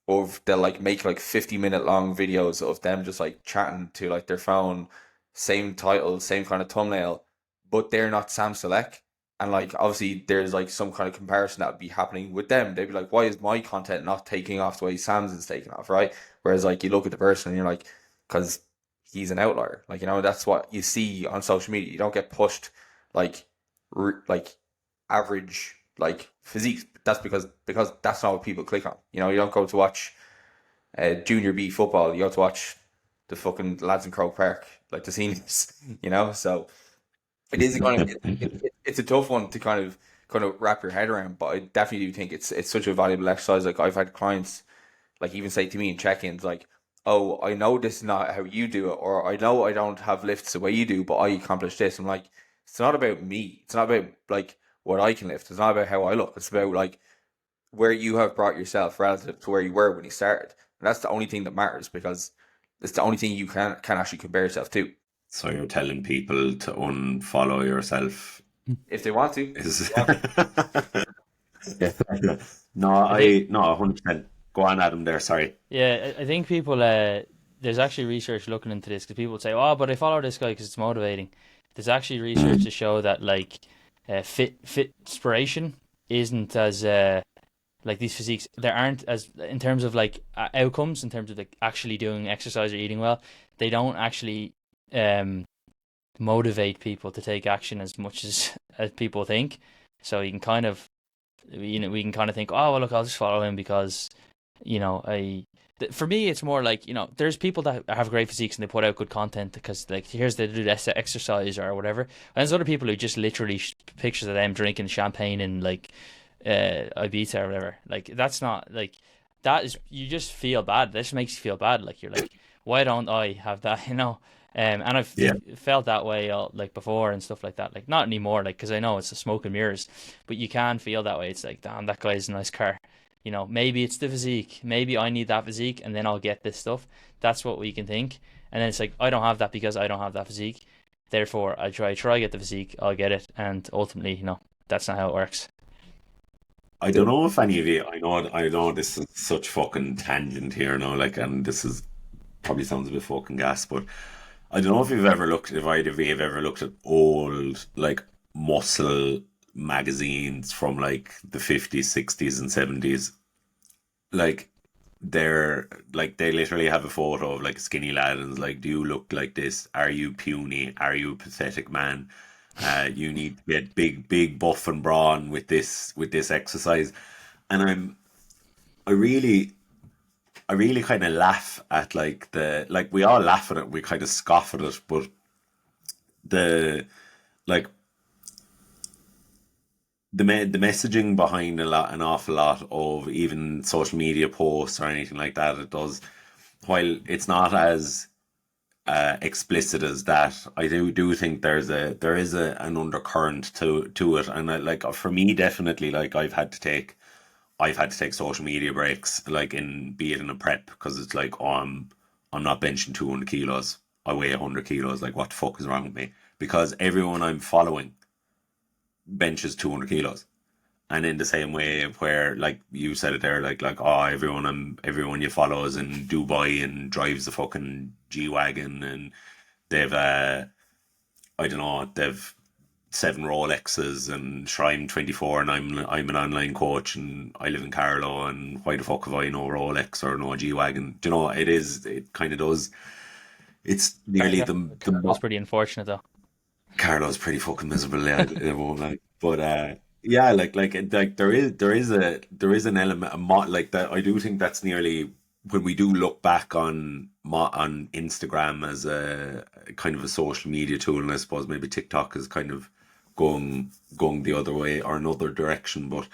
of, they'll like make like 50-minute long videos of them just like chatting to like their phone, same title, same kind of thumbnail, but they're not Sam Select. And like obviously there's like some kind of comparison that would be happening with them. They'd be like, why is my content not taking off the way Sam's is taking off, right? Whereas like you look at the person and you're like, because he's an outlier. Like that's what you see on social media. You don't get pushed like like average like physiques. That's because that's not what people click on. You don't go to watch junior B football. You go to watch the fucking lads in Croke Park, like the seniors. So it is a kind of it's a tough one to kind of wrap your head around. But I definitely do think it's such a valuable exercise. Like I've had clients like even say to me in check-ins like, oh, I know this is not how you do it, or I know I don't have lifts the way you do, but I accomplish this. I'm like, it's not about me. It's not about like what I can lift. It's not about how I look. It's about like where you have brought yourself relative to where you were when you started. And that's the only thing that matters, because it's the only thing you can actually compare yourself to. So you're telling people to unfollow yourself if they want to. Yeah. No, 100%. Go on, Adam. There, sorry. Yeah, I think people. There's actually research looking into this, because people would say, "Oh, but I follow this guy because it's motivating." There's actually research to show that like fit inspiration isn't as like these physiques. There aren't as in terms of like outcomes, in terms of like actually doing exercise or eating well. They don't actually motivate people to take action as much as people think. So you can kind of we can kind of think, oh well, look, I'll just follow him because for me it's more like there's people that have great physiques and they put out good content because like here's they do this exercise or whatever, and there's other people who just literally pictures of them drinking champagne in like Ibiza or whatever. Like that's not like that is, you just feel bad. This makes you feel bad. Like you're like, why don't I have that? And I've felt that way like before and stuff like that. Like not anymore, like because I know it's a smoke and mirrors, but you can feel that way. It's like, damn, that guy's a nice car. Maybe it's the physique. Maybe I need that physique, and then I'll get this stuff. That's what we can think. And then it's like, I don't have that because I don't have that physique. Therefore, I try get the physique. I'll get it, and ultimately, that's not how it works. I don't know if any of you. I know. This is such fucking tangent here now. Like, and this is probably sounds a bit fucking gas, but I don't know if either of you have ever looked at old like muscle magazines from like the 50s, 60s, and 70s. Like they literally have a photo of like a skinny lad and it's like, do you look like this? Are you puny? Are you a pathetic man? You need to get big buff and brawn with this exercise. And I really kind of laugh at we all laugh at it, we kind of scoff at it, but the like the messaging behind an awful lot of even social media posts or anything like that, it does while it's not as explicit as that, I do think there is an undercurrent to it, and like for me, definitely, like I've had to take social media breaks, like in be it in a prep, because it's like, oh, I'm not benching 200 kilos. I weigh 100 kilos. Like, what the fuck is wrong with me? Because everyone I'm following benches 200 kilos. And in the same way, where like you said it there, like oh, everyone you follow is in Dubai and drives the fucking G wagon, and they've I don't know, they've 7 Rolexes and Shrine 24, and I'm an online coach and I live in Carlow, and why the fuck have I no Rolex or no G wagon? Do you know, it kind of does. It's nearly That was pretty unfortunate though. Carlo's pretty fucking miserable, yeah. It won't like, but yeah, like there is an element of like that. I do think that's nearly when we do look back on Instagram as a kind of a social media tool, and I suppose maybe TikTok is kind of going the other way or another direction. But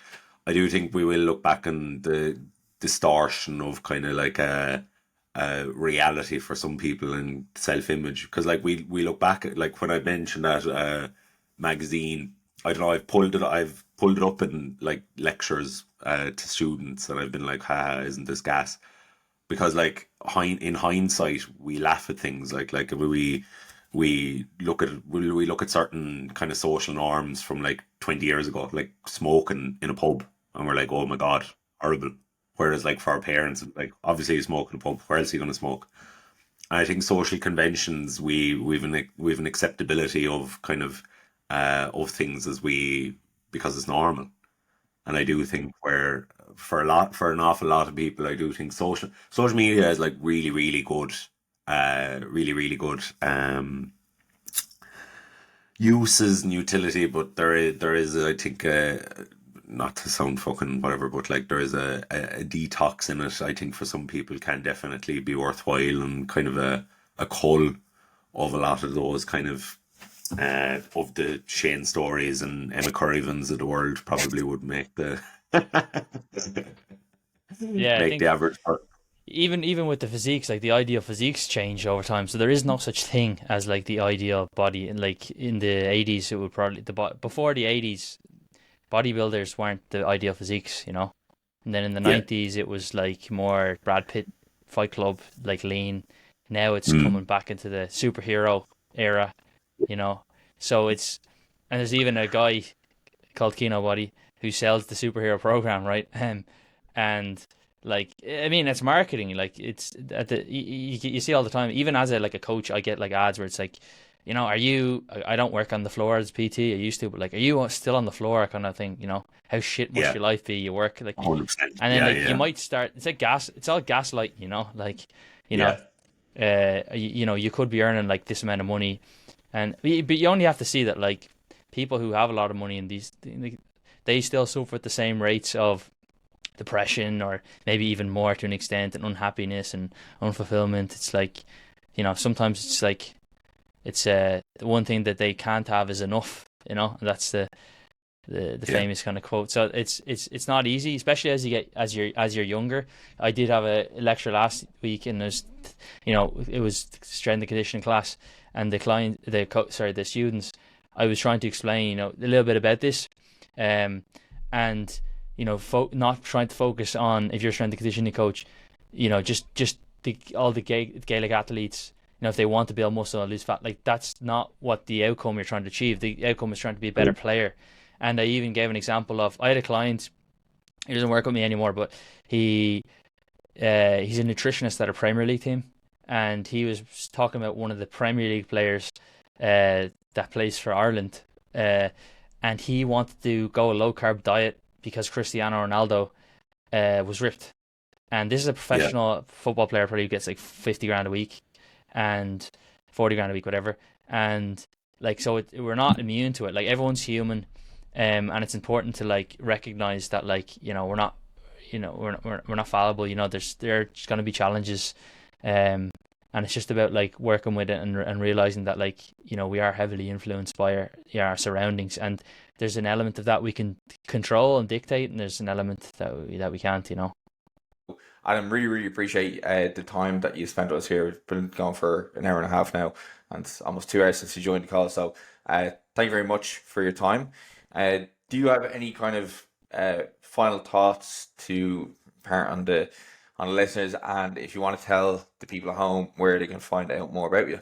I do think we will look back on the distortion of kind of like reality for some people and self-image, because like we look back at, like when I mentioned that magazine, I don't know, I've pulled it up in like lectures to students, and I've been like, ha, isn't this gas? Because like in hindsight we laugh at things like we look at certain kind of social norms from like 20 years ago, like smoking in a pub, and we're like, oh my god, horrible. Whereas like for our parents, like obviously you smoke in a pub, where else are you going to smoke? And I think social conventions, we've an acceptability of kind of things as because it's normal. And I do think where for an awful lot of people, I do think social media is like really good, really good uses and utility, but there is I think not to sound fucking whatever, but like there is a detox in it. I think for some people can definitely be worthwhile, and kind of a cull of a lot of those kind of the Shane Stories and Emma Currivans of the world probably would make the Yeah, I make the think average even with the physiques, like the ideal physiques change over time. So there is no such thing as like the ideal body. And like in the 80s, it would probably before the 80s, bodybuilders weren't the ideal physiques, you know. And then in the yeah. 90s, it was like more Brad Pitt, Fight Club, like lean. Now it's Mm. coming back into the superhero era, you know. So and there's even a guy called Kino Body who sells the superhero program, right? And like, I mean, it's marketing. Like, it's at you see all the time. Even as a coach, I get like ads where it's like, you know, are you? I don't work on the floor as PT. I used to, but like, are you still on the floor? Kind of thing. You know, how shit must Yeah, your life be? You work like, 100%. and then Yeah, like you yeah, might start. It's like gas. It's all gaslight. You know, like, you know, yeah, you know, you could be earning like this amount of money, but you only have to see that like people who have a lot of money in these, they still suffer at the same rates of depression, or maybe even more to an extent, and unhappiness and unfulfillment. It's like, you know, sometimes it's like it's the one thing that they can't have is enough. You know, and that's the yeah, famous kind of quote. So it's not easy, especially as you get as you're younger. I did have a lecture last week, and there's, you know, it was strength and conditioning class, and the students, I was trying to explain, you know, a little bit about this, um, and you know, not trying to focus on, if you're a strength and conditioning coach, you know, just all the Gaelic athletes. You know, if they want to build muscle or lose fat, like that's not what the outcome you're trying to achieve. The outcome is trying to be a better player. And I even gave an example of, I had a client, he doesn't work with me anymore, but he's a nutritionist at a Premier League team, and he was talking about one of the Premier League players that plays for Ireland, and he wanted to go a low carb diet because Cristiano Ronaldo was ripped, and this is a yeah, professional football player, probably gets like 50 grand a week and 40 grand a week, whatever, and like, so we're not immune to it. Like, everyone's human, and it's important to like recognize that, like, you know, we're not, you know, we're not fallible. You know, there's going to be challenges, and it's just about like working with it, and realizing that, like, you know, we are heavily influenced by our surroundings, and there's an element of that we can control and dictate, and there's an element that we can't. You know. Adam, really, really appreciate the time that you spent with us here. We've been going for an hour and a half now, and it's almost 2 hours since you joined the call. So, thank you very much for your time. Do you have any kind of final thoughts to impart on the listeners, and if you want to tell the people at home where they can find out more about you?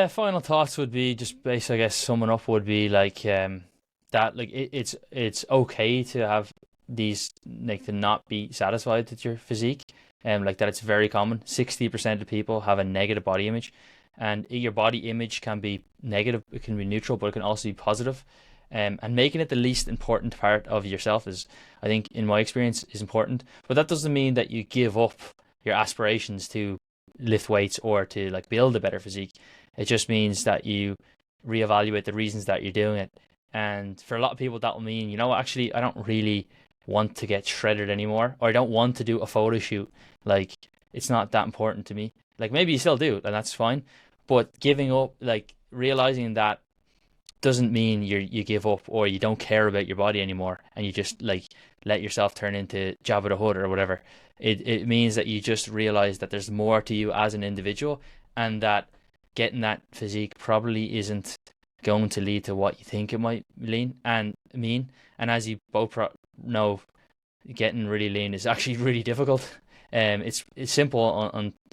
Final thoughts would be just basically, I guess, summing up would be like that like it's okay to have these, like, to not be satisfied with your physique, like that it's very common. 60% of people have a negative body image, and your body image can be negative, it can be neutral, but it can also be positive. And making it the least important part of yourself is, I think, in my experience, is important. But that doesn't mean that you give up your aspirations to lift weights or to like build a better physique. It just means that you reevaluate the reasons that you're doing it. And for a lot of people, that will mean, actually, I don't really want to get shredded anymore, or I don't want to do a photo shoot. Like, it's not that important to me. Like, maybe you still do, and that's fine. But giving up, like, realizing that doesn't mean you give up or you don't care about your body anymore, and you just like let yourself turn into Jabba the Hutt or whatever. It means that you just realize that there's more to you as an individual, and that getting that physique probably isn't going to lead to what you think it might mean. And as you both know, getting really lean is actually really difficult. It's simple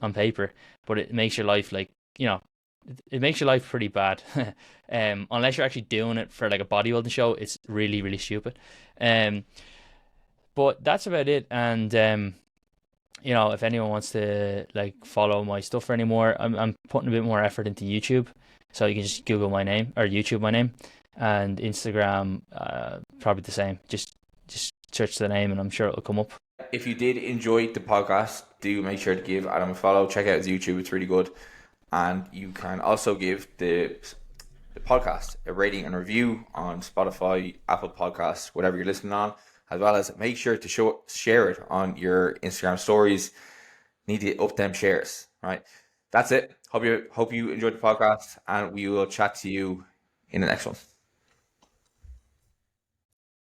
on paper, but it makes your life it makes your life pretty bad. Unless you're actually doing it for like a bodybuilding show, it's really, really stupid. But that's about it. And if anyone wants to like follow my stuff anymore, I'm putting a bit more effort into YouTube. So you can just Google my name or YouTube my name, and Instagram probably the same. Just search the name and I'm sure it'll come up. If you did enjoy the podcast, do make sure to give Adam a follow. Check out his YouTube; it's really good. And you can also give the podcast a rating and review on Spotify, Apple Podcasts, whatever you're listening on, as well as make sure to share it on your Instagram stories. Need to up them shares, right? That's it. Hope you enjoyed the podcast, and we will chat to you in the next one.